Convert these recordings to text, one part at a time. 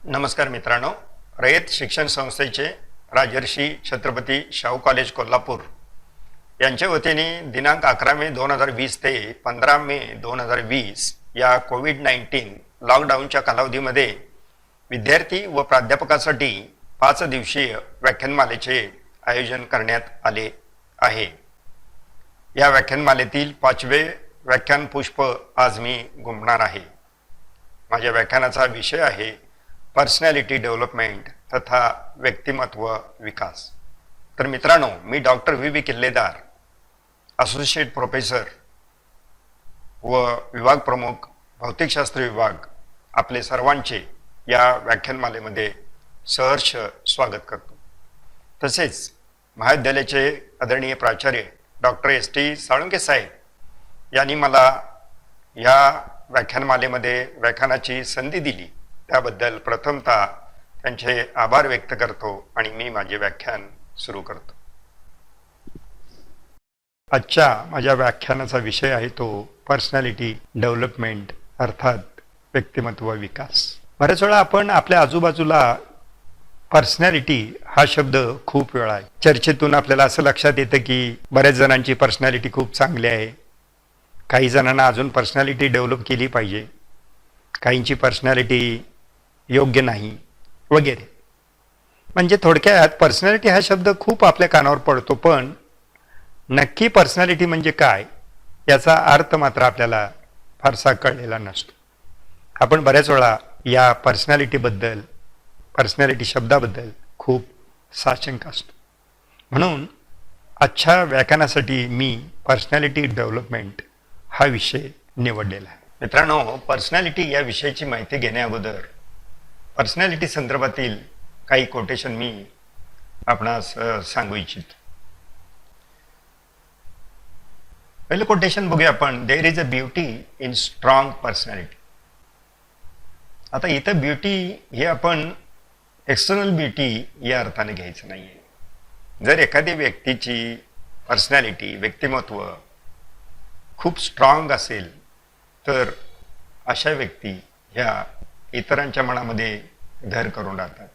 नमस्कार मित्रांनो, रयत शिक्षण संस्थेचे राजर्षी छत्रपती शाहू कॉलेज कोल्हापूर यांच्या वतीने दिनांक 11 मे 2020 ते 15 मे 2020 या कोविड-19 लॉकडाऊनच्या कालावधीमध्ये विद्यार्थी व प्राध्यापकांसाठी 5 दिवसीय व्याख्यानमालेचे आयोजन करण्यात आले आहे। या व्याख्यानमालेतील 5वे व्याख्यान पुष्प आज मी गुंफणार आहे। माझ्या व्याख्यानाचा विषय आहे पर्सनॅलिटी डेव्हलपमेंट तथा व्यक्तिमत्व विकास। तर मित्रांनो, मी डॉक्टर व्ही किल्लेदार, असोसिएट प्रोफेसर व विभाग प्रमुख भौतिकशास्त्र विभाग, आपले सर्वांचे या व्याख्यानमालेमध्ये सहर्ष स्वागत करतो। तसेच महाविद्यालयाचे आदरणीय प्राचार्य डॉक्टर एस.टी. साळुंखे साहेब यांनी मला या व्याख्यानमालेमध्ये व्याख्यानाची संधी दिली, त्याबद्दल प्रथमतः त्यांचे आभार व्यक्त करतो आणि मी माझे व्याख्यान सुरू करतो। आजच्या माझ्या व्याख्यानाचा विषय आहे तो पर्सनॅलिटी डेव्हलपमेंट अर्थात व्यक्तिमत्व विकास। बऱ्याच वेळा आपण आपल्या आजूबाजूला पर्सनॅलिटी हा शब्द खूप वेळा आहे चर्चेतून आपल्याला असं लक्षात येतं की बऱ्याच जणांची पर्सनॅलिटी खूप चांगली आहे, काही जणांना अजून पर्सनॅलिटी डेव्हलप केली पाहिजे, काहींची पर्सनॅलिटी योग्य नाही वगैरे। म्हणजे थोडक्यात पर्सनॅलिटी हा शब्द खूप आपल्या कानावर पडतो, पण नक्की पर्सनॅलिटी म्हणजे काय याचा अर्थ मात्र आपल्याला फारसा कळलेला नसतो। आपण बऱ्याच वेळा या पर्सनॅलिटीबद्दल, पर्सनॅलिटी शब्दाबद्दल खूप साशंक असतो। म्हणून आजच्या व्याख्यानासाठी मी पर्सनॅलिटी डेव्हलपमेंट हा विषय निवडलेला आहे। मित्रांनो, पर्सनॅलिटी या विषयाची माहिती घेण्याअगोदर पर्सनॅलिटी संदर्भातील काही कोटेशन मी आपणास सांगू इच्छितो। पहिलं कोटेशन बघूया आपण, there is a beauty in strong personality. आता इथं ब्युटी हे आपण एक्सटर्नल ब्युटी या अर्थाने घ्यायचं नाहीये। जर एखाद्या व्यक्तीची पर्सनॅलिटी, व्यक्तिमत्व खूप स्ट्रॉंग असेल तर अशा व्यक्ती ह्या इतरांच्या मनामध्ये घर करून राहतात,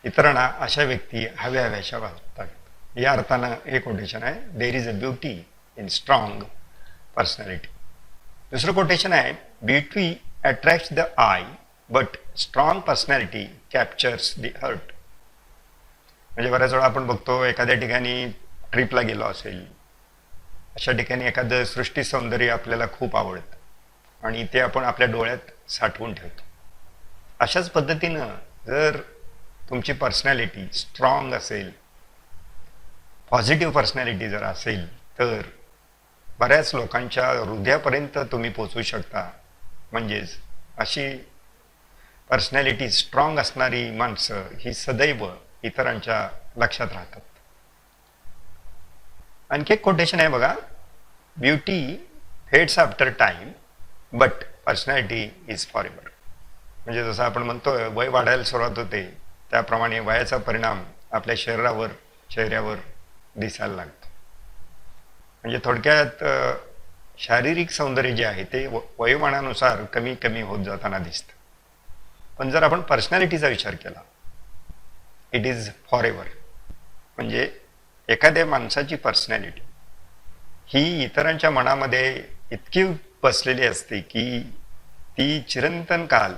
इतरांना अशा व्यक्ती हव्याशा वाटतात। या अर्थानं हे कोटेशन आहे, there is a beauty in strong personality. दुसरं कोटेशन आहे, beauty attracts the eye but strong personality captures the heart. म्हणजे बऱ्याच वेळा आपण बघतो एखाद्या ठिकाणी ट्रिपला गेलो असेल, अशा ठिकाणी एखादं सृष्टी सौंदर्य आपल्याला खूप आवडतं आणि ते आपण आपल्या डोळ्यात साठवून ठेवतो। अशाच पद्धतीनं जर तुमची पर्सनॅलिटी स्ट्रॉंग असेल, पॉझिटिव्ह पर्सनॅलिटी जर असेल तर बऱ्याच लोकांच्या हृदयापर्यंत तुम्ही पोचू शकता। म्हणजेच अशी पर्सनॅलिटी स्ट्रॉंग असणारी माणसं ही सदैव इतरांच्या लक्षात राहतात। आणखी एक कोटेशन आहे बघा, beauty fades after time but personality is forever. म्हणजे जसं आपण म्हणतो वय वाढायला सुरुवात होते, त्याप्रमाणे वयाचा परिणाम आपल्या शरीरावर, चेहऱ्यावर दिसायला लागतो। म्हणजे थोडक्यात शारीरिक सौंदर्य जे आहे ते वयोमानानुसार कमी कमी होत जाताना दिसतं। पण जर आपण पर्सनॅलिटीचा विचार केला, इट इज फॉरएव्हर। म्हणजे एखाद्या माणसाची पर्सनॅलिटी ही इतरांच्या मनामध्ये इतकी बसलेली असते की ती चिरंतन काल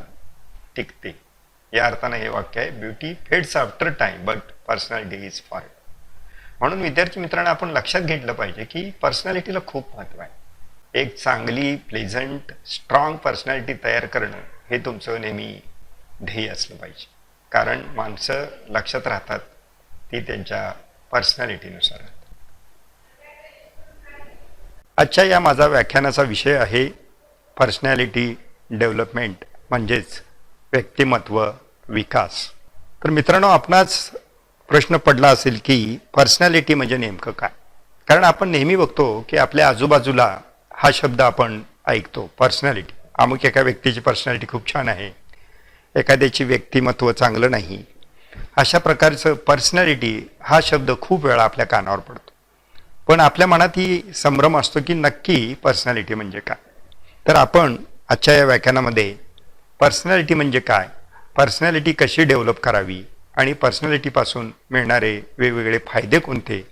टिकते। या अर्थानं हे वाक्य आहे, beauty fades after time but personality is forever. म्हणून विद्यार्थी मित्रांनो, आपण लक्षात घेतलं पाहिजे की पर्सनॅलिटीला खूप महत्त्व आहे। एक चांगली, प्लेझंट, स्ट्रॉंग पर्सनॅलिटी तयार करणं हे तुमचं नेहमी ध्येय असलं पाहिजे, कारण माणसं लक्षात राहतात ती त्यांच्या पर्सनॅलिटीनुसार राहतात। आजच्या या माझा व्याख्यानाचा विषय आहे पर्सनॅलिटी डेव्हलपमेंट म्हणजेच व्यक्तिमत्व विकास। तर मित्रांनो, आपणास प्रश्न पडला असेल की पर्सनॅलिटी म्हणजे नेमकं काय? कारण आपण नेहमी बघतो की आपल्या आजूबाजूला हा शब्द आपण ऐकतो, पर्सनॅलिटी। अमुक एका व्यक्तीची पर्सनॅलिटी खूप छान आहे, एखाद्याची व्यक्तिमत्व चांगलं नाही, अशा प्रकारचं पर्सनॅलिटी हा शब्द खूप वेळा आपल्या कानावर पडतो। पण आपल्या मनात ही संभ्रम असतो की नक्की पर्सनॅलिटी म्हणजे काय। तर आपण आजच्या या व्याख्यानामध्ये पर्सनॅलिटी म्हणजे काय पर्सनॅलिटी कशी डेव्हलप करावी आणि पर्सनॅलिटीपासून मिळणारे वेगवेगळे फायदे कोणते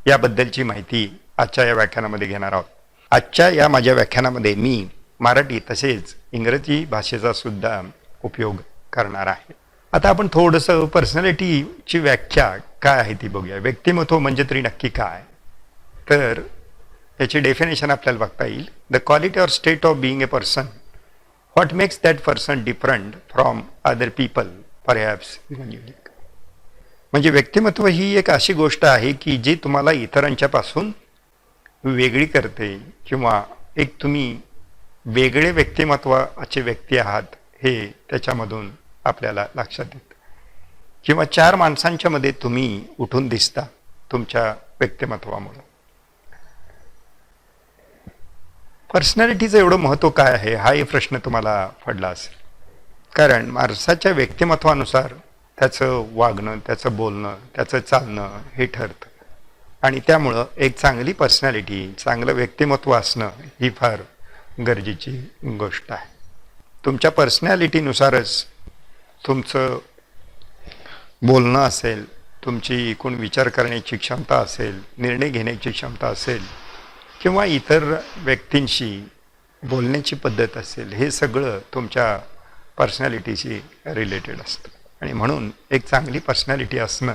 याबद्दलची माहिती आजच्या या व्याख्यानामध्ये घेणार आहोत. आजच्या या माझ्या व्याख्यानामध्ये मी मराठी तसेच इंग्रजी भाषेचा सुद्धा उपयोग करणार आहे. आता आपण थोडंसं पर्सनॅलिटीची व्याख्या काय आहे ती बघूया. व्यक्तिमत्व म्हणजे तरी नक्की काय, तर याची डेफिनेशन आपल्याला बघता येईल. The quality or state of being a person, what makes that person different from other people, perhaps unique. म्हणजे व्यक्तिमत्व ही एक अशी गोष्ट आहे की जी तुम्हाला इतरांच्यापासून वेगळी करते किंवा एक तुम्ही वेगळे व्यक्तिमत्वाचे व्यक्ती आहात हे त्याच्यामधून आपल्याला लक्षात येतं. किंवा चार माणसांच्या मध्ये तुम्ही उठून दिसता तुमच्या व्यक्तिमत्वामुळे. पर्सनॅलिटीचं एवढं महत्त्व काय आहे हाही प्रश्न तुम्हाला पडला असेल. कारण माणसाच्या व्यक्तिमत्वानुसार त्याचं वागणं, त्याचं बोलणं, त्याचं चालणं हे ठरतं. आणि त्यामुळं एक चांगली पर्सनॅलिटी, चांगलं व्यक्तिमत्व असणं ही फार गरजेची गोष्ट आहे. तुमच्या पर्सनॅलिटीनुसारच तुमचं बोलणं असेल, तुमची एकूण विचार करण्याची क्षमता असेल, निर्णय घेण्याची क्षमता असेल किंवा इतर व्यक्तींशी बोलण्याची पद्धत असेल, हे सगळं तुमच्या पर्सनॅलिटीशी रिलेटेड असतं. आणि म्हणून एक चांगली पर्सनॅलिटी असणं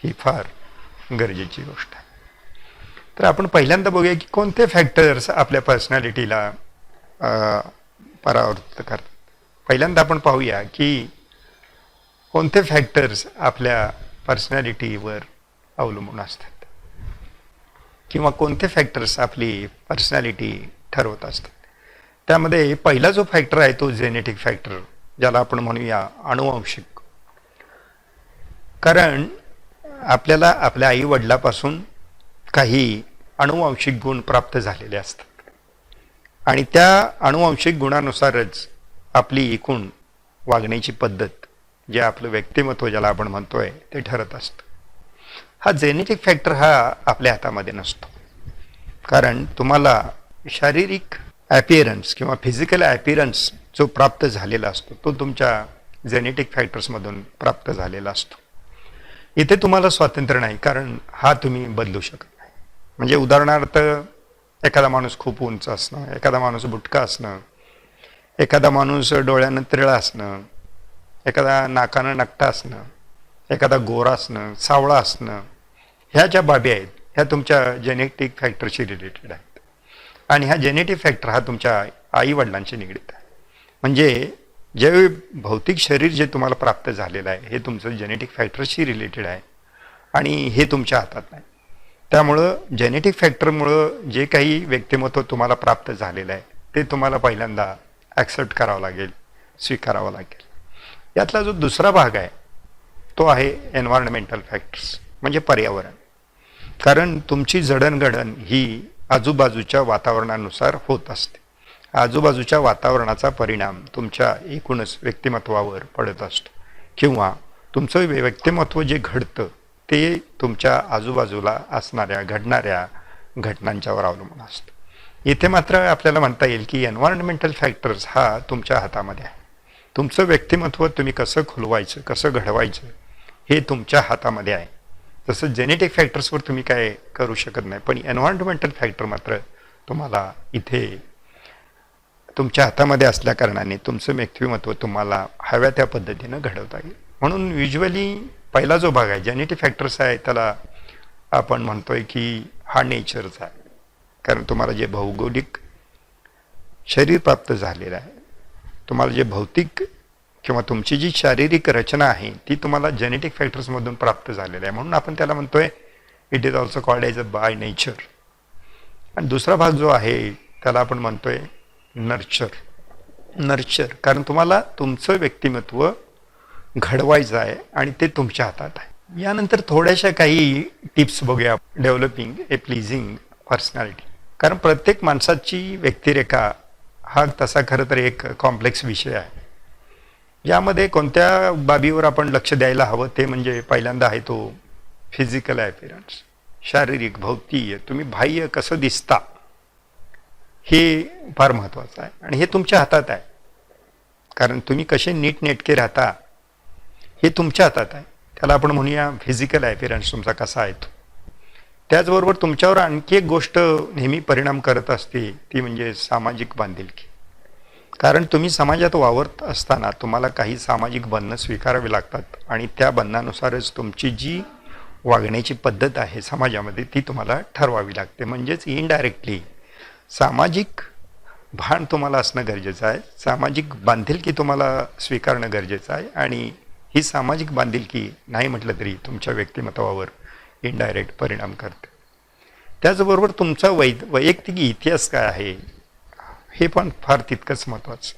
ही फार गरजेची गोष्ट आहे. तर आपण पहिल्यांदा बघूया की कोणते फॅक्टर्स आपल्या पर्सनॅलिटीला परावर्तित करतात. पहिल्यांदा आपण पाहूया की कोणते फॅक्टर्स आपल्या पर्सनॅलिटीवर अवलंबून असतात किंवा कोणते फॅक्टर्स आपली पर्सनॅलिटी ठरवत असतात. त्यामध्ये पहिला जो फॅक्टर आहे तो जेनेटिक फॅक्टर, ज्याला आपण म्हणूया अनुवांशिक. कारण आपल्याला आपल्या आई वडिलापासून काही अनुवांशिक गुण प्राप्त झालेले असतात आणि त्या अनुवांशिक गुणानुसारच आपली एकूण वागण्याची पद्धत, जे आपलं व्यक्तिमत्व ज्याला आपण म्हणतोय ते ठरत असतं. हा जेनेटिक फॅक्टर हा आपल्या हातामध्ये नसतो. कारण तुम्हाला शारीरिक ॲपिअरन्स किंवा फिजिकल ॲपिअरन्स जो प्राप्त झालेला असतो तो तुमच्या जेनेटिक फॅक्टर्समधून प्राप्त झालेला असतो. इथे तुम्हाला स्वातंत्र्य नाही, कारण हा तुम्ही बदलू शकत नाही. म्हणजे उदाहरणार्थ एखादा माणूस खूप उंच असणं, एखादा माणूस बुटका असणं, एखादा माणूस डोळ्यानं तिरळा असणं, एखादा नाकानं नकटा असणं, एखादा गोरा असणं, सावळा असणं, ह्या ज्या बाबी आहेत ह्या तुमच्या जेनेटिक फॅक्टरशी रिलेटेड आहेत. आणि हा जेनेटिक फॅक्टर हा तुमच्या आईवडिलांशी निगडीत आहे. म्हणजे जे भौतिक शरीर जे तुम्हाला प्राप्त झालेलं आहे हे तुमचं जेनेटिक फॅक्टरशी रिलेटेड आहे आणि हे तुमच्या हातात नाही. त्यामुळं जेनेटिक फॅक्टरमुळं जे काही व्यक्तिमत्व तुम्हाला प्राप्त झालेलं आहे ते तुम्हाला पहिल्यांदा ॲक्सेप्ट करावं लागेल, स्वीकारावं लागेल. यातला जो दुसरा भाग आहे तो आहे एन्व्हायरमेंटल फॅक्टर्स, म्हणजे पर्यावरण. कारण तुमची जडणघडण ही आजूबाजूच्या वातावरणानुसार होत असते. आजूबाजूच्या वातावरणाचा परिणाम तुमच्या एकूणच व्यक्तिमत्वावर पडत असतो किंवा तुमचं व्यक्तिमत्व जे घडतं ते तुमच्या आजूबाजूला असणाऱ्या घडणाऱ्या घटनांच्यावर अवलंबून असतं. इथे मात्र आपल्याला म्हणता येईल की एन्व्हायरमेंटल फॅक्टर्स हा तुमच्या हातामध्ये आहे. तुमचं व्यक्तिमत्व तुम्ही कसं खुलवायचं, कसं घडवायचं हे तुमच्या हातामध्ये आहे. तसं जेनेटिक फॅक्टर्सवर तुम्ही काय करू शकत नाही, पण एन्व्हायरमेंटल फॅक्टर मात्र तुम्हाला इथे तुमच्या हातामध्ये असल्या कारणाने तुमचं व्यक्तिमत्व तुम्हाला हव्या त्या पद्धतीनं घडवता येईल. म्हणून युजली पहिला जो भाग आहे जेनेटिक फॅक्टर्स आहे त्याला आपण म्हणतोय की हा नेचरचा आहे. कारण तुम्हाला जे भौगोलिक शरीर प्राप्त झालेलं आहे, तुम्हाला जे भौतिक किंवा तुमची जी शारीरिक रचना आहे ती तुम्हाला जेनेटिक फॅक्टर्समधून प्राप्त झालेलं आहे. म्हणून आपण त्याला म्हणतोय it is also called as a by nature. आणि दुसरा भाग जो आहे त्याला आपण म्हणतोय नर्चर. कारण तुम्हाला तुमचं व्यक्तिमत्व घडवायचं आहे आणि ते तुमच्या हातात आहे. यानंतर थोड्याशा काही टिप्स बघूया डेव्हलपिंग ए प्लीजिंग पर्सनॅलिटी. कारण प्रत्येक माणसाची व्यक्तिरेखा हा तसा खरं तर एक कॉम्प्लेक्स विषय आहे. यामध्ये कोणत्या बाबीवर आपण लक्ष द्यायला हवं ते म्हणजे पहिल्यांदा आहे तो फिजिकल ॲपिअरन्स, शारीरिक भौतिक, तुम्ही बाह्य कसं दिसता हे फार महत्त्वाचं आहे आणि हे तुमच्या हातात आहे. कारण तुम्ही कसे नीटनेटके राहता हे तुमच्या हातात आहे. त्याला आपण म्हणूया फिजिकल ॲपिरन्स तुमचा कसा आहे तो. त्याचबरोबर तुमच्यावर आणखी एक गोष्ट नेहमी परिणाम करत असते, ती म्हणजे सामाजिक बांधिलकी. कारण तुम्ही समाजात वावरत असताना तुम्हाला काही सामाजिक बंधनं स्वीकारावी लागतात आणि त्या बंधनानुसारच तुमची जी वागण्याची पद्धत आहे समाजामध्ये ती तुम्हाला ठरवावी लागते. म्हणजेच इनडायरेक्टली सामाजिक भान तुम्हाला असणं गरजेचं आहे, सामाजिक बांधिलकी तुम्हाला स्वीकारणं गरजेचं आहे आणि ही सामाजिक बांधिलकी नाही म्हटलं तरी तुमच्या व्यक्तिमत्वावर इनडायरेक्ट परिणाम करते. त्याचबरोबर तुमचा वैयक्तिक इतिहास काय आहे हे पण फार तितकंच महत्त्वाचं.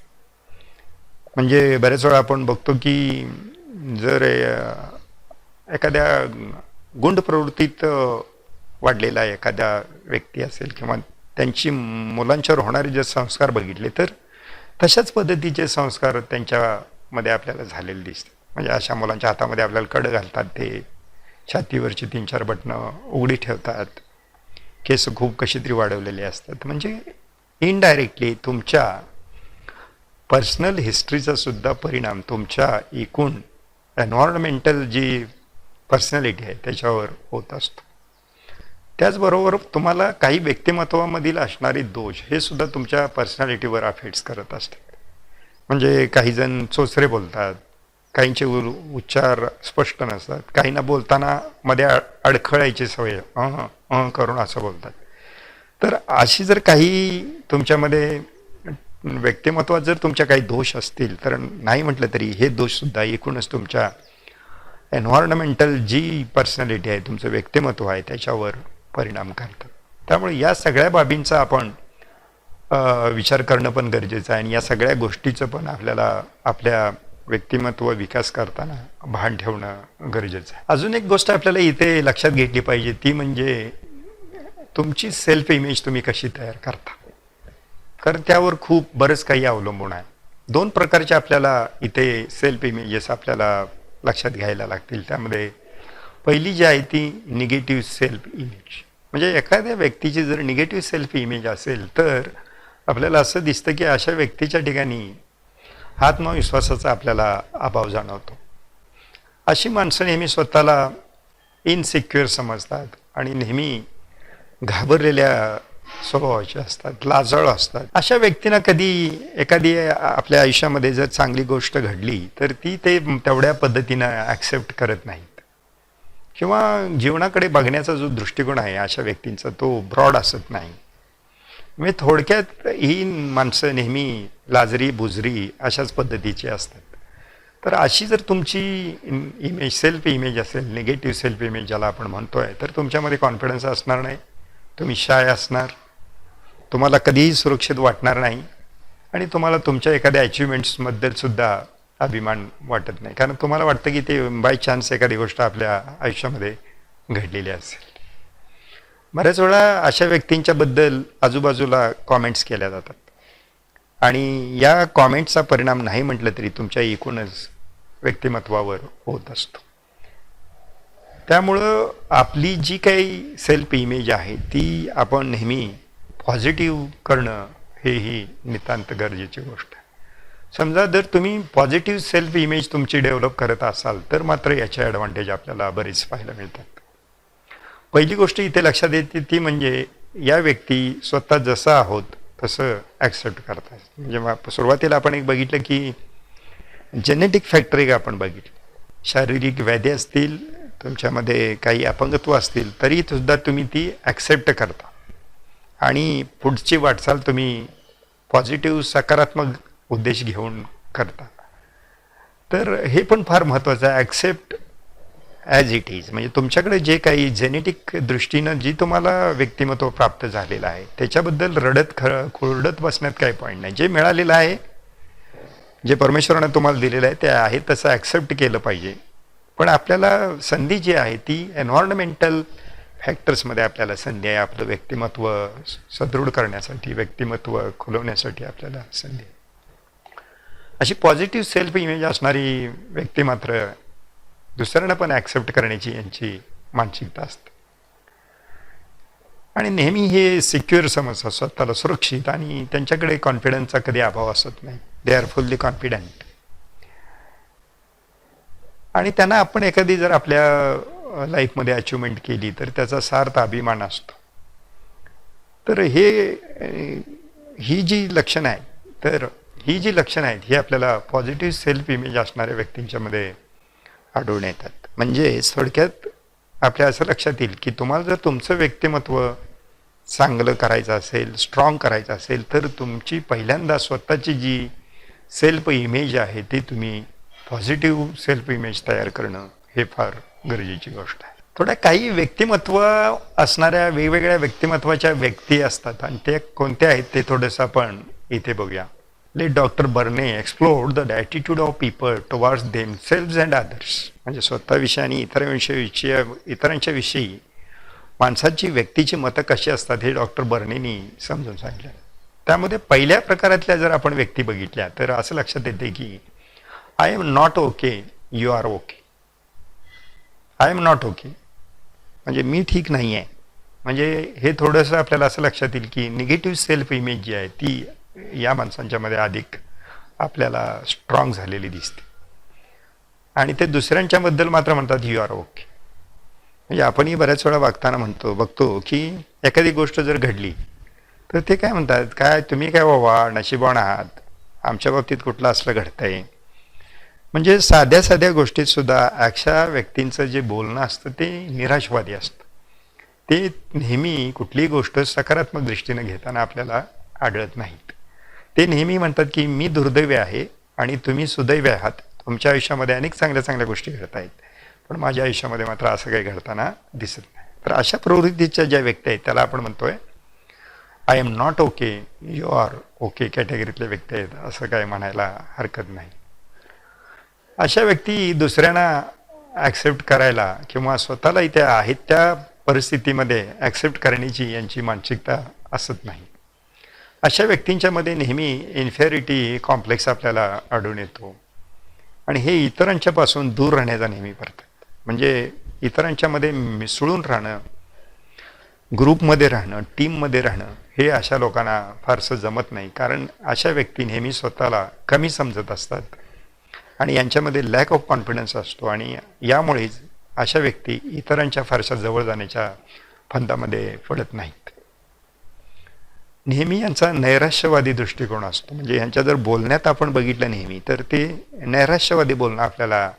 म्हणजे बऱ्याच वेळा आपण बघतो की जर एखाद्या गुंड प्रवृत्तीत वाढलेला एखाद्या व्यक्ती असेल किंवा त्यांची मुलांच्यावर होणारे जे संस्कार बघितले तर तशाच पद्धतीचे संस्कार त्यांच्यामध्ये आपल्याला झालेले दिसतात. म्हणजे अशा मुलांच्या हातामध्ये आपल्याला कडं घालतात, ते छातीवरची 3-4 बटणं उघडी ठेवतात, केस खूप कशी तरी वाढवलेले असतात. म्हणजे इनडायरेक्टली तुमच्या पर्सनल हिस्ट्रीचा सुद्धा परिणाम तुमच्या एकूण एन्व्हायरमेंटल जी पर्सनॅलिटी आहे त्याच्यावर होत असतो. त्याचबरोबर तुम्हाला काही व्यक्तिमत्वामधील असणारे दोष हे सुद्धा तुमच्या पर्सनॅलिटीवर अफेक्ट्स करत असतात. म्हणजे काही जण चोचरे बोलतात, काहींचे उच्चार स्पष्ट नसतात, काहींना बोलताना मध्ये अडखळायची सवय, करून असं बोलतात. तर अशी जर काही तुमच्यामध्ये व्यक्तिमत्वात जर तुमच्या काही दोष असतील तर नाही म्हटलं तरी हे दोषसुद्धा एकूणच तुमच्या एन्व्हायरमेंटल जी पर्सनॅलिटी आहे, तुमचं व्यक्तिमत्व आहे त्याच्यावर परिणाम करतात. त्यामुळे या सगळ्या बाबींचा आपण विचार करणं पण गरजेचं आहे आणि या सगळ्या गोष्टीचं पण आपल्याला आपल्या व्यक्तिमत्व विकास करताना भान ठेवणं गरजेचं आहे. अजून एक गोष्ट आपल्याला इथे लक्षात घेतली पाहिजे, ती म्हणजे तुमची सेल्फ इमेज तुम्ही कशी तयार करता. कारण त्यावर खूप बरंच काही अवलंबून आहे. 2 प्रकारचे आपल्याला इथे सेल्फ इमेजेस आपल्याला लक्षात घ्यायला लागतील. त्यामध्ये पहिली जी आहे ती निगेटिव्ह सेल्फ इमेज. म्हणजे एखाद्या व्यक्तीची जर निगेटिव्ह सेल्फ इमेज असेल तर आपल्याला असं दिसतं की अशा व्यक्तीच्या ठिकाणी आत्मविश्वासाचा आपल्याला अभाव जाणवतो. अशी माणसं नेहमी स्वतःला इनसिक्युअर समजतात आणि नेहमी घाबरलेल्या स्वभावाचे असतात, लाजाळू असतात. अशा व्यक्तींना कधी एखादी आपल्या आयुष्यामध्ये जर चांगली गोष्ट घडली तर ती ते तेवढ्या पद्धतीनं ॲक्सेप्ट करत नाहीत किंवा जीवनाकडे बघण्याचा जो दृष्टिकोन आहे अशा व्यक्तींचा तो ब्रॉड असत नाही. म्हणजे थोडक्यात ही माणसं नेहमी लाजरी बुजरी अशाच पद्धतीची असतात. तर अशी जर तुमची इमेज सेल्फ इमेज असेल, निगेटिव्ह सेल्फ इमेज ज्याला आपण म्हणतोय, तर तुमच्यामध्ये कॉन्फिडन्स असणार नाही, तुम्ही शाय असणार, तुम्हाला कधीही सुरक्षित वाटणार नाही आणि तुम्हाला तुमच्या एखाद्या अचिव्हमेंट्सबद्दल सुद्धा अभिमान वाटत नाही. कारण तुम्हाला वाटतं की ते बाय चान्स एखादी गोष्ट आपल्या आयुष्यामध्ये घडलेली असेल. बऱ्याच वेळा अशा व्यक्तींच्याबद्दल आजूबाजूला कॉमेंट्स केल्या जातात आणि या कॉमेंट्सचा परिणाम नाही म्हटलं तरी तुमच्या एकूणच व्यक्तिमत्वावर होत असतो. त्यामुळं आपली जी काही सेल्फ इमेज आहे ती आपण नेहमी पॉझिटिव्ह करणं हेही नितांत गरजेची गोष्ट आहे. समजा जर तुम्ही पॉझिटिव्ह सेल्फ इमेज तुमची डेव्हलप करत असाल तर मात्र याचे ॲडव्हान्टेज आपल्याला बरेच पाहायला मिळतात. पहिली गोष्ट इथे लक्षात येते ती म्हणजे या व्यक्ती स्वतः जसं आहोत तसं ॲक्सेप्ट करतात. म्हणजे सुरुवातीला आपण एक बघितलं की जेनेटिक फॅक्टर एक आपण बघितलं, शारीरिक व्याधी असतील, तुमच्यामध्ये काही अपंगत्व असतील तरी सुद्धा तुम्ही ती ॲक्सेप्ट करता आणि पुढची वाटचाल तुम्ही पॉझिटिव्ह सकारात्मक उद्देश घेऊन करता. तर हे पण फार महत्त्वाचं आहे, ॲक्सेप्ट ॲज इट इज. म्हणजे तुमच्याकडे जे काही जेनेटिक दृष्टीनं जी तुम्हाला व्यक्तिमत्व प्राप्त झालेलं आहे त्याच्याबद्दल रडत खुरडत बसण्यात काही पॉईंट नाही. जे मिळालेलं आहे, जे परमेश्वरानं तुम्हाला दिलेलं आहे ते आहे तसं ॲक्सेप्ट केलं पाहिजे. पण आपल्याला संधी जी आहे ती एन्व्हायरमेंटल फॅक्टर्समध्ये आपल्याला संधी आहे. आपलं व्यक्तिमत्व सदृढ करण्यासाठी, व्यक्तिमत्व खुलवण्यासाठी आपल्याला संधी आहे. अशी पॉझिटिव्ह सेल्फ इमेज असणारी व्यक्ती मात्र दुसऱ्यांना पण ॲक्सेप्ट करण्याची यांची मानसिकता असते आणि नेहमी हे सिक्युअर समजतात, स्वतःला सुरक्षित, आणि त्यांच्याकडे कॉन्फिडन्सचा कधी अभाव असत नाही. They are fully confident. आणि त्यांना आपण एखादी जर आपल्या लाईफमध्ये अचिव्हमेंट केली तर त्याचा सार्थ अभिमान असतो. तर ही जी लक्षणं आहेत, तर ही जी लक्षणं आहेत ही आपल्याला पॉझिटिव्ह सेल्फ इमेज असणाऱ्या व्यक्तींच्यामध्ये आढळून येतात. म्हणजे थोडक्यात आपल्या असं लक्षात येईल की तुम्हाला जर तुमचं व्यक्तिमत्व चांगलं करायचं असेल, स्ट्रॉंग करायचं असेल, तर तुमची पहिल्यांदा स्वतःची जी सेल्फ इमेज आहे ती तुम्ही पॉझिटिव्ह सेल्फ इमेज तयार करणं हे फार गरजेची गोष्ट आहे. थोड्या काही व्यक्तिमत्व असणाऱ्या वेगवेगळ्या व्यक्तिमत्वाच्या व्यक्ती असतात आणि ते कोणत्या आहेत ते थोडंसं आपण इथे बघूया. Let doctor Berne explore the attitude of people towards themselves and others. म्हणजे स्वतःविषयी आणि इतरांच्या विषयी माणसाची व्यक्तीची मतं कशी असतात हे डॉक्टर बर्नेनी समजून सांगितलं. त्यामध्ये पहिल्या प्रकारातल्या जर आपण व्यक्ती बघितल्या तर असं लक्षात येते की I am not okay, you are okay. I am not okay म्हणजे मी ठीक नाही आहे. म्हणजे हे थोडंसं आपल्याला असं लक्षात येईल की निगेटिव्ह सेल्फ इमेज जी आहे ती या माणसांच्यामध्ये अधिक आपल्याला स्ट्रॉंग झालेली दिसते. आणि ते दुसऱ्यांच्याबद्दल मात्र म्हणतात यू आर ओके. म्हणजे आपणही बऱ्याच वेळा बघतो की एखादी गोष्ट जर घडली तर ते काय म्हणतात, काय तुम्ही काय बाबा नशिबवान आहात, आमच्या बाबतीत कुठलं असलं घडतंय. म्हणजे साध्या साध्या गोष्टीत सुद्धा अशा व्यक्तींचं जे बोलणं असतं ते निराशवादी असतं. ते नेहमी कुठलीही गोष्ट सकारात्मक दृष्टीने घेताना आपल्याला आढळत नाहीत. ते नेहमी म्हणतात की मी दुर्दैवी आहे आणि तुम्ही सुदैवी आहात, तुमच्या आयुष्यामध्ये अनेक चांगल्या चांगल्या गोष्टी घडत आहेत, पण माझ्या आयुष्यामध्ये मात्र असं काही घडताना दिसत नाही. तर अशा प्रवृत्तीच्या ज्या व्यक्ती आहेत त्याला आपण म्हणतोय I am not okay, you are okay कॅटेगरीतल्या व्यक्ती आहेत, असं काय म्हणायला हरकत नाही. अशा व्यक्ती दुसऱ्यांना ॲक्सेप्ट करायला किंवा स्वतःलाही त्या आहेत त्या परिस्थितीमध्ये ॲक्सेप्ट करण्याची यांची मानसिकता असत नाही. अशा व्यक्तींच्यामध्ये नेहमी इन्फेरिटी कॉम्प्लेक्स आपल्याला आढळून येतो आणि हे इतरांच्यापासून दूर राहण्याचा नेहमी करतात. म्हणजे इतरांच्यामध्ये मिसळून राहणं, ग्रुपमध्ये राहणं, टीममध्ये राहणं हे अशा लोकांना फारसं जमत नाही. कारण अशा व्यक्ती नेहमी स्वतःला कमी समजत असतात आणि यांच्यामध्ये लॅक ऑफ कॉन्फिडन्स असतो आणि यामुळेच अशा व्यक्ती इतरांच्या फारशा जवळ जाण्याच्या फंदामध्ये पडत नाहीत. नेहमी यांचा नैराश्यवादी दृष्टिकोन असतो. म्हणजे यांच्या जर बोलण्यात आपण बघितलं नेहमी तर ते नैराश्यवादी बोलणं आपल्याला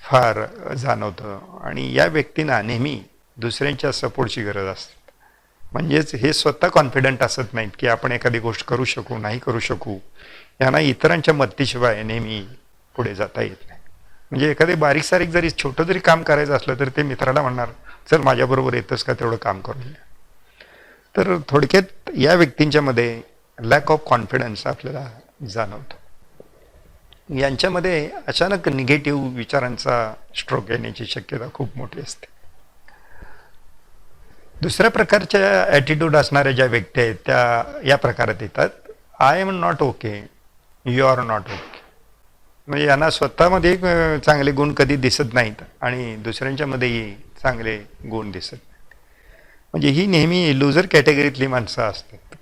फार जाणवतं आणि या व्यक्तींना नेहमी दुसऱ्यांच्या सपोर्टची गरज असते. म्हणजेच हे स्वतः कॉन्फिडंट असत नाहीत की आपण एखादी गोष्ट करू शकू नाही करू शकू. यांना इतरांच्या मदतीशिवाय नेहमी पुढे जाता येत नाही. म्हणजे एखादी बारीक सारीक जरी छोटं जरी काम करायचं असलं तर ते मित्राला म्हणणार चल माझ्याबरोबर येतोस का तेवढं काम करून घ्या. तर थोडक्यात या व्यक्तींच्यामध्ये लॅक ऑफ कॉन्फिडन्स आपल्याला जाणवतो. यांच्यामध्ये अचानक निगेटिव्ह विचारांचा स्ट्रोक येण्याची शक्यता खूप मोठी असते. दुसऱ्या प्रकारच्या ॲटिट्यूड असणाऱ्या ज्या व्यक्ती आहेत त्या या प्रकारात येतात. I am not okay, you are not okay. म्हणजे यांना स्वतःमध्ये चांगले गुण कधी दिसत नाहीत आणि दुसऱ्यांच्यामध्येही चांगले गुण दिसत नाहीत. म्हणजे ही नेहमी लुझर कॅटेगरीतली माणसं असतात.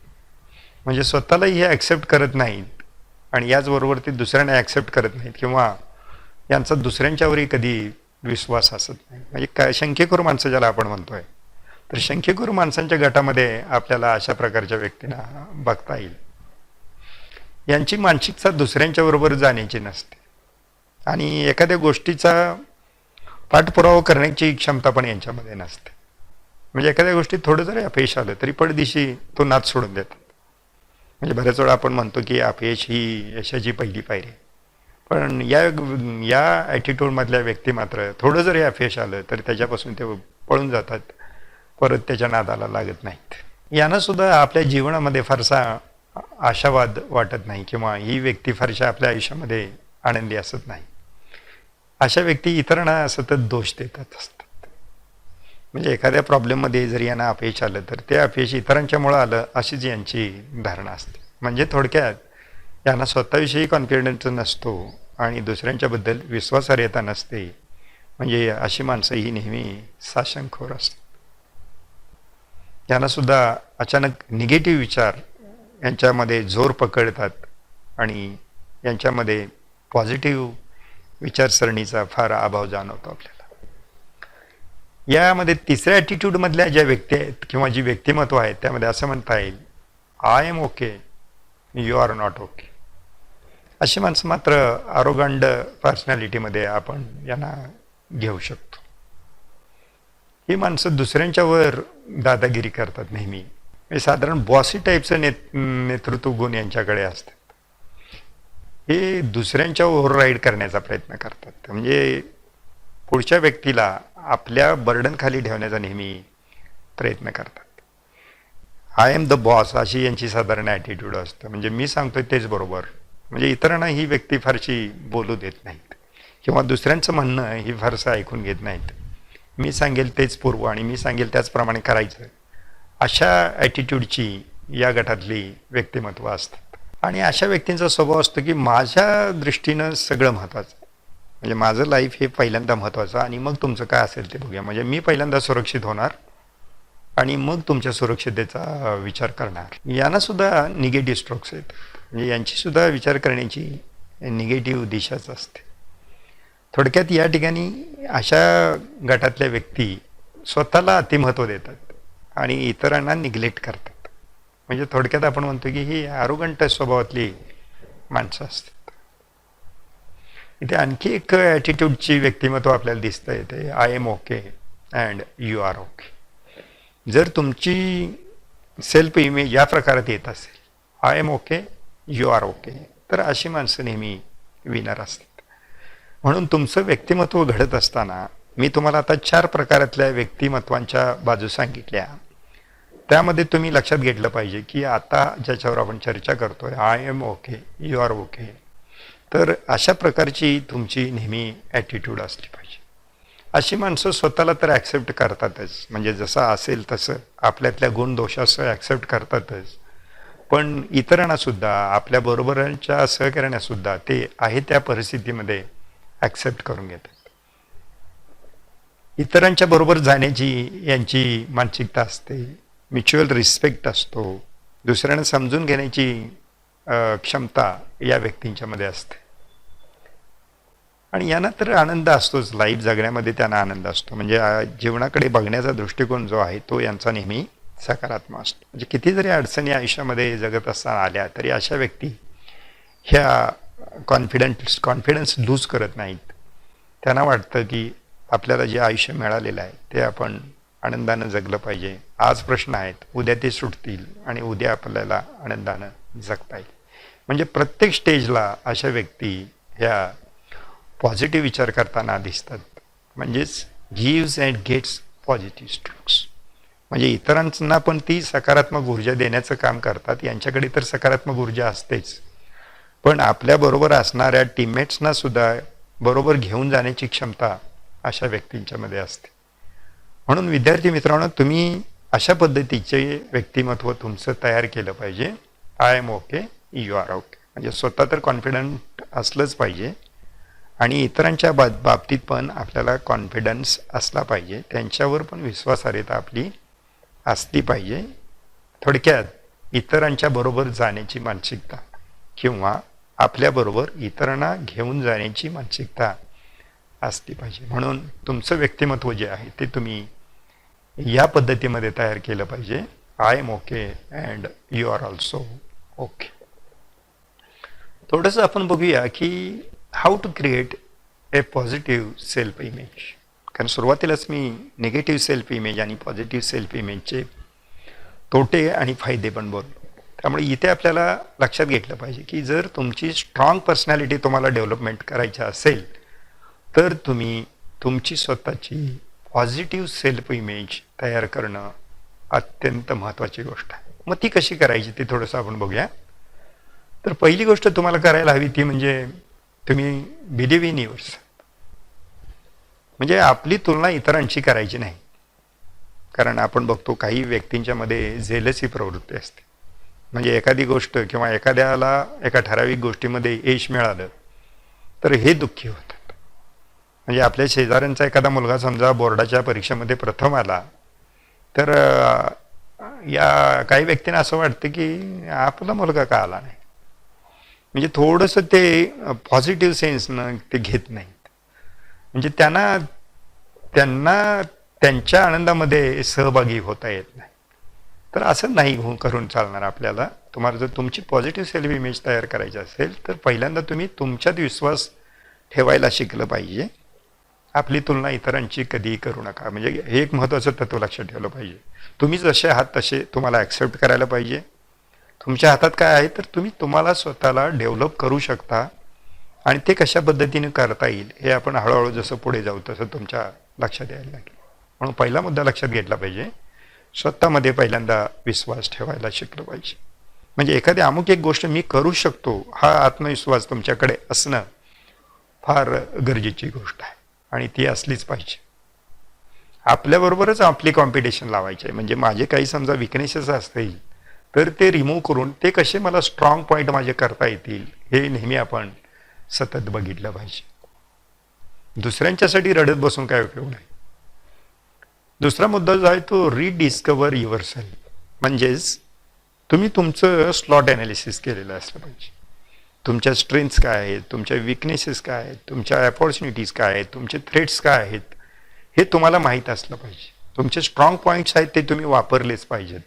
म्हणजे स्वतःलाही हे ॲक्सेप्ट करत नाहीत आणि याचबरोबर ते दुसऱ्यांना ॲक्सेप्ट करत नाहीत किंवा यांचा दुसऱ्यांच्यावरही कधी विश्वास असत नाही. म्हणजे काय शंकेखोर माणसं ज्याला आपण म्हणतोय, तर शंकेखोर माणसांच्या गटामध्ये आपल्याला अशा प्रकारच्या व्यक्तींना बघता येईल. यांची मानसिकता दुसऱ्यांच्या बरोबर जाण्याची नसते आणि एखाद्या गोष्टीचा पाठपुरावा करण्याची क्षमता पण यांच्यामध्ये नसते. म्हणजे एखाद्या गोष्टीत थोडं जरी अपयश आलं तरी पडदिशी तो नाद सोडून देतात. म्हणजे बऱ्याच वेळा आपण म्हणतो की अपयश ही यशाची पहिली पायरी. पण या ॲटिट्यूडमधल्या व्यक्ती मात्र थोडं जरी अपयश आलं तर त्याच्यापासून ते पळून जातात, परत त्याच्या नादाला लागत नाहीत. यांना सुद्धा आपल्या जीवनामध्ये फारसा आशावाद वाटत नाही किंवा ही व्यक्ती फारशा आपल्या आयुष्यामध्ये आनंदी असत नाही. अशा व्यक्ती इतरांना सतत दोष देतात असतात. म्हणजे एखाद्या प्रॉब्लेममध्ये जरी यांना अपयश आलं तर ते अपयश इतरांच्यामुळं आलं अशीच यांची धारणा असते. म्हणजे थोडक्यात यांना स्वतःविषयी कॉन्फिडन्स नसतो आणि दुसऱ्यांच्याबद्दल विश्वासार्हता नसते. म्हणजे अशी माणसं ही नेहमी साशंकखोर असतात. यांना सुद्धा अचानक निगेटिव्ह विचार यांच्यामध्ये जोर पकडतात आणि यांच्यामध्ये पॉझिटिव्ह विचारसरणीचा फार अभाव जाणवतो आपल्याला. यामध्ये तिसऱ्या ॲटिट्यूडमधल्या ज्या व्यक्ती आहेत किंवा जी व्यक्तिमत्व आहेत त्यामध्ये असं म्हणता येईल, I am okay, you are not okay. अशी माणसं मात्र आरोगंड पर्सनॅलिटीमध्ये आपण यांना घेऊ शकतो. ही माणसं दुसऱ्यांच्यावर दादागिरी करतात नेहमी. साधारण बॉसी टाईपचं नेतृत्व गुण यांच्याकडे असतात. हे दुसऱ्यांच्या ओव्हरराईड करण्याचा प्रयत्न करतात. म्हणजे पुढच्या व्यक्तीला आपल्या बर्डनखाली ठेवण्याचा नेहमी प्रयत्न करतात. आय एम द बॉस अशी यांची साधारण ॲटिट्यूड असतं. म्हणजे मी सांगतोय तेच बरोबर. म्हणजे इतरांना ही व्यक्ती फारशी बोलू देत नाहीत किंवा दुसऱ्यांचं म्हणणं ही फारसं ऐकून घेत नाहीत. मी सांगेल तेच पूर्व आणि मी सांगेल त्याचप्रमाणे करायचं, अशा ॲटिट्यूडची या गटातली व्यक्तिमत्व असतात. आणि अशा व्यक्तींचा स्वभाव असतो की माझ्या दृष्टीनं सगळं महत्त्वाचं, म्हणजे माझं लाईफ हे पहिल्यांदा महत्त्वाचं आणि मग तुमचं काय असेल ते बघूया. म्हणजे मी पहिल्यांदा सुरक्षित होणार आणि मग तुमच्या सुरक्षिततेचा विचार करणार. यांना सुद्धा निगेटिव्ह स्ट्रोक्स आहेत. म्हणजे यांची सुद्धा विचार करण्याची निगेटिव्ह दिशाच असते. थोडक्यात या ठिकाणी अशा गटातल्या व्यक्ती स्वतःला अतिमहत्त्व देतात आणि इतरांना निग्लेक्ट करतात. म्हणजे थोडक्यात आपण म्हणतो की ही आरोगंट स्वभावातली माणसं असतात. इथे आणखी एक ॲटिट्यूडची व्यक्तिमत्व आपल्याला दिसतं येते, I am okay and you are okay. जर तुमची सेल्फ इमेज या प्रकारात येत असेल, I am okay, you are okay, तर अशी माणसं नेहमी विनर असतात. म्हणून तुमचं व्यक्तिमत्व घडत असताना मी तुम्हाला आता 4 प्रकारातल्या व्यक्तिमत्वांच्या बाजू सांगितल्या. त्यामध्ये तुम्ही लक्षात घेतलं पाहिजे की आता ज्याच्यावर आपण चर्चा करतोय, I am okay, you are okay, तर अशा प्रकारची तुमची नेहमी ॲटिट्यूड असली पाहिजे. अशी माणसं स्वतःला तर ॲक्सेप्ट करतातच, म्हणजे जसं असेल तसं आपल्यातल्या गुण दोषासह ॲक्सेप्ट करतातच, पण इतरांना सुद्धा, आपल्या बरोबरांच्या सहकार्यांना सुद्धा ते आहे त्या परिस्थितीमध्ये ॲक्सेप्ट करून घेतात. इतरांच्या बरोबर जाण्याची यांची मानसिकता असते. म्युच्युअल रिस्पेक्ट असतो. दुसऱ्यांना समजून घेण्याची क्षमता या व्यक्तींच्यामध्ये असते. आणि यांना तर आनंद असतोच. लाईफ जगण्यामध्ये त्यांना आनंद असतो. म्हणजे जीवनाकडे बघण्याचा दृष्टिकोन जो आहे तो यांचा नेहमी सकारात्मक असतो. म्हणजे किती जरी अडचणी आयुष्यामध्ये जगत असताना आल्या तरी अशा व्यक्ती ह्या कॉन्फिडन्स लूज करत नाहीत. त्यांना वाटतं की आपल्याला जे आयुष्य मिळालेलं आहे ते आपण आनंदानं जगलं पाहिजे. आज प्रश्न आहेत, उद्या ते सुटतील आणि उद्या आपल्याला आनंदानं जगता येईल. म्हणजे प्रत्येक स्टेजला अशा व्यक्ती ह्या पॉझिटिव्ह विचार करताना दिसतात. म्हणजेच gives and gets positive strokes. म्हणजे इतरांना पण ती सकारात्मक ऊर्जा देण्याचं काम करतात. यांच्याकडे तर सकारात्मक ऊर्जा असतेच, पण आपल्याबरोबर असणाऱ्या टीममेट्सना सुद्धा बरोबर घेऊन जाण्याची क्षमता अशा व्यक्तींच्यामध्ये असते. म्हणून विद्यार्थी मित्रांनो, तुम्ही अशा पद्धतीचे व्यक्तिमत्व तुमचं तयार केलं पाहिजे. I am okay, you are okay. म्हणजे स्वतः तर कॉन्फिडंट असलंच पाहिजे आणि इतरांच्या बाबतीत पण आपल्याला कॉन्फिडन्स असला पाहिजे. त्यांच्यावर पण विश्वासार्हता आपली असली पाहिजे. थोडक्यात इतरांच्या बरोबर जाण्याची मानसिकता किंवा आपल्याबरोबर इतरांना घेऊन जाण्याची मानसिकता असली पाहिजे. म्हणून तुमचं व्यक्तिमत्व जे आहे ते तुम्ही या पद्धतीमध्ये तयार केलं पाहिजे. I am okay and you are also okay. थोडंसं आपण बघूया की how to create a positive self image. कारण सुरुवातीलाच मी निगेटिव्ह सेल्फ इमेज आणि पॉझिटिव्ह सेल्फ इमेजचे तोटे आणि फायदे पण बोललो. त्यामुळे इथे आपल्याला लक्षात घेतलं पाहिजे की जर तुमची स्ट्रॉंग पर्सनॅलिटी तुम्हाला डेव्हलपमेंट करायची असेल तर तुम्ही तुमची स्वतःची पॉझिटिव्ह सेल्फ इमेज तयार करणं अत्यंत महत्त्वाची गोष्ट आहे. मग ती कशी करायची ते थोडंसं आपण बघूया. तर पहिली गोष्ट तुम्हाला करायला हवी ती म्हणजे तुम्ही बिलीव्ह इन युअर्स. म्हणजे आपली तुलना इतरांशी करायची नाही. कारण आपण बघतो काही व्यक्तींच्यामध्ये झेलसी प्रवृत्ती असते. म्हणजे एखादी गोष्ट किंवा एखाद्याला एका ठराविक गोष्टीमध्ये यश मिळालं तर हे दुःखी होतात. म्हणजे आपल्या शेजाऱ्यांचा एखादा मुलगा समजा बोर्डाच्या परीक्षेमध्ये प्रथम आला तर या काही व्यक्तींना असं वाटतं की आपला मुलगा का आला नाही. म्हणजे थोडंसं ते पॉझिटिव्ह सेन्सनं ते घेत नाहीत. म्हणजे त्यांना त्यांना त्यांच्या आनंदामध्ये सहभागी होता येत नाही. तर असं नाही करून चालणार आपल्याला. तुम्हाला जर तुमची पॉझिटिव्ह सेल्फ इमेज तयार करायची असेल तर पहिल्यांदा तुम्ही तुमच्यात विश्वास ठेवायला शिकलं पाहिजे. आपली तुलना इतरांची कधीही करू नका. म्हणजे हे एक महत्त्वाचं तत्व लक्षात ठेवलं पाहिजे. तुम्ही जसे आहात तसे तुम्हाला ॲक्सेप्ट करायला पाहिजे. तुमच्या हातात काय आहे तर तुम्ही तुम्हाला स्वतःला डेव्हलप करू शकता आणि ते कशा पद्धतीने करता येईल हे आपण हळूहळू जसं पुढे जाऊ तसं तुमच्या लक्षात यायला लागेल. म्हणून पहिला मुद्दा लक्षात घेतला पाहिजे, स्वतःमध्ये पहिल्यांदा विश्वास ठेवायला शिकलं पाहिजे. म्हणजे एखादी अमुक एक गोष्ट मी करू शकतो हा आत्मविश्वास तुमच्याकडे असणं फार गरजेची गोष्ट आहे आणि ती असलीच पाहिजे. आपल्याबरोबरच आपली कॉम्पिटिशन लावायची आहे. म्हणजे माझे काही समजा विकनेसेस असतील तर ते रिमूव्ह करून ते कसे मला स्ट्रॉंग पॉईंट माझे करता येतील हे नेहमी आपण सतत बघितलं पाहिजे. दुसऱ्यांच्यासाठी रडत बसून काय उपयोग नाही. दुसरा मुद्दा जो आहे तो रिडिस्कवर युअर सेल्फ. म्हणजेच तुम्ही तुमचं स्लॉट ॲनालिसिस केलेलं असलं पाहिजे. तुमच्या स्ट्रेंथ्स काय आहेत, तुमच्या विकनेसेस काय आहेत, तुमच्या अपॉर्च्युनिटीज काय आहेत, तुमचे थ्रेट्स काय आहेत हे तुम्हाला माहीत असलं पाहिजे. तुमचे स्ट्रॉंग पॉईंट्स आहेत ते तुम्ही वापरलेच पाहिजेत.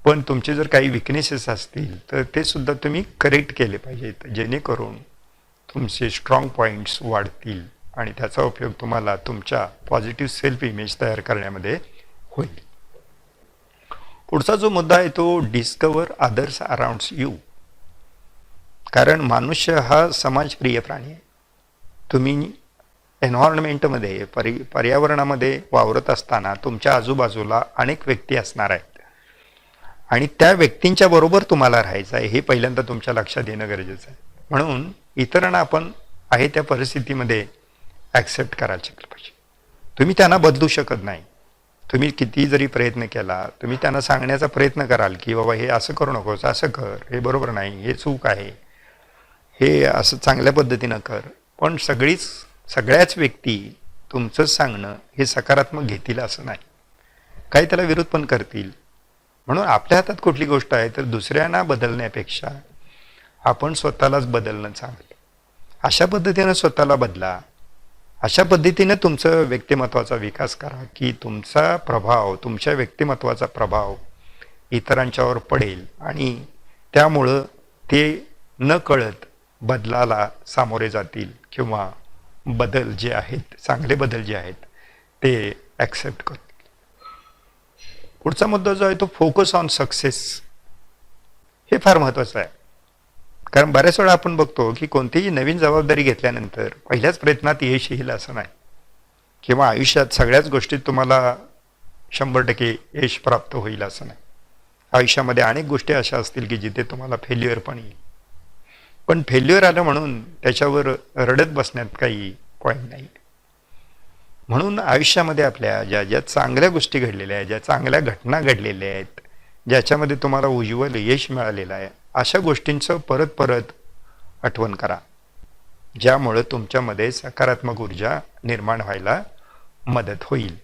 पण तुमचे जर काही विकनेसेस असतील तर ते सुद्धा तुम्ही करेक्ट केले पाहिजेत, जेणेकरून तुमचे स्ट्रॉंग पॉईंट्स वाढतील आणि त्याचा उपयोग तुम्हाला तुमच्या पॉझिटिव्ह सेल्फ इमेज तयार करण्यामध्ये होईल. पुढचा जो मुद्दा आहे तो डिस्कवर अदर्स अराउंड यू. कारण मनुष्य हा समाजप्रिय प्राणी आहे. तुम्ही एन्व्हायरमेंटमध्ये पर्यावरणामध्ये वावरत असताना तुमच्या आजूबाजूला अनेक व्यक्ती असणार आहेत आणि त्या व्यक्तींच्या बरोबर तुम्हाला राहायचं आहे हे पहिल्यांदा तुमच्या लक्षात येणं गरजेचं आहे. म्हणून इतरांना आपण आहे त्या परिस्थितीमध्ये ॲक्सेप्ट करायला शिकलं पाहिजे. तुम्ही त्यांना बदलू शकत नाही. तुम्ही किती जरी प्रयत्न केला, तुम्ही त्यांना सांगण्याचा प्रयत्न कराल की बाबा हे असं करू नकोस, असं कर, हे बरोबर नाही, हे चूक आहे, हे असं चांगल्या पद्धतीनं कर. पण सगळ्याच व्यक्ती तुमचं सांगणं हे सकारात्मक घेतील असं नाही. काही त्याला विरोध पण करतील. म्हणून आपल्या हातात कुठली गोष्ट आहे तर दुसऱ्यांना बदलण्यापेक्षा आपण स्वतःलाच बदलणं चांगलं. अशा पद्धतीनं स्वतःला बदला. अशा पद्धतीनं तुमचं व्यक्तिमत्वाचा विकास करा की तुमचा प्रभाव, तुमच्या व्यक्तिमत्वाचा प्रभाव इतरांच्यावर पडेल आणि त्यामुळं ते न कळत बदलाला सामोरे जातील किंवा बदल जे आहेत, चांगले बदल जे आहेत ते ॲक्सेप्ट करतील. पुढचा मुद्दा जो आहे तो फोकस ऑन सक्सेस. हे फार महत्त्वाचं आहे. कारण बऱ्याच वेळा आपण बघतो की कोणतीही नवीन जबाबदारी घेतल्यानंतर पहिल्याच प्रयत्नात यश येईल असं नाही किंवा आयुष्यात सगळ्याच गोष्टीत तुम्हाला 100% यश प्राप्त होईल असं नाही. आयुष्यामध्ये अनेक गोष्टी अशा असतील की जिथे तुम्हाला फेल्युअर पण येईल. पण फेल्युअर आलं म्हणून त्याच्यावर रडत बसण्यात काही पॉईंट नाही. म्हणून आयुष्यामध्ये आपल्या ज्या ज्या चांगल्या गोष्टी घडलेल्या आहेत, ज्या चांगल्या घटना घडलेल्या आहेत, ज्याच्यामध्ये तुम्हाला उज्ज्वल यश मिळालेलं आहे, अशा गोष्टींचं परत परत आठवण करा, ज्यामुळं तुमच्यामध्ये सकारात्मक ऊर्जा निर्माण व्हायला मदत होईल.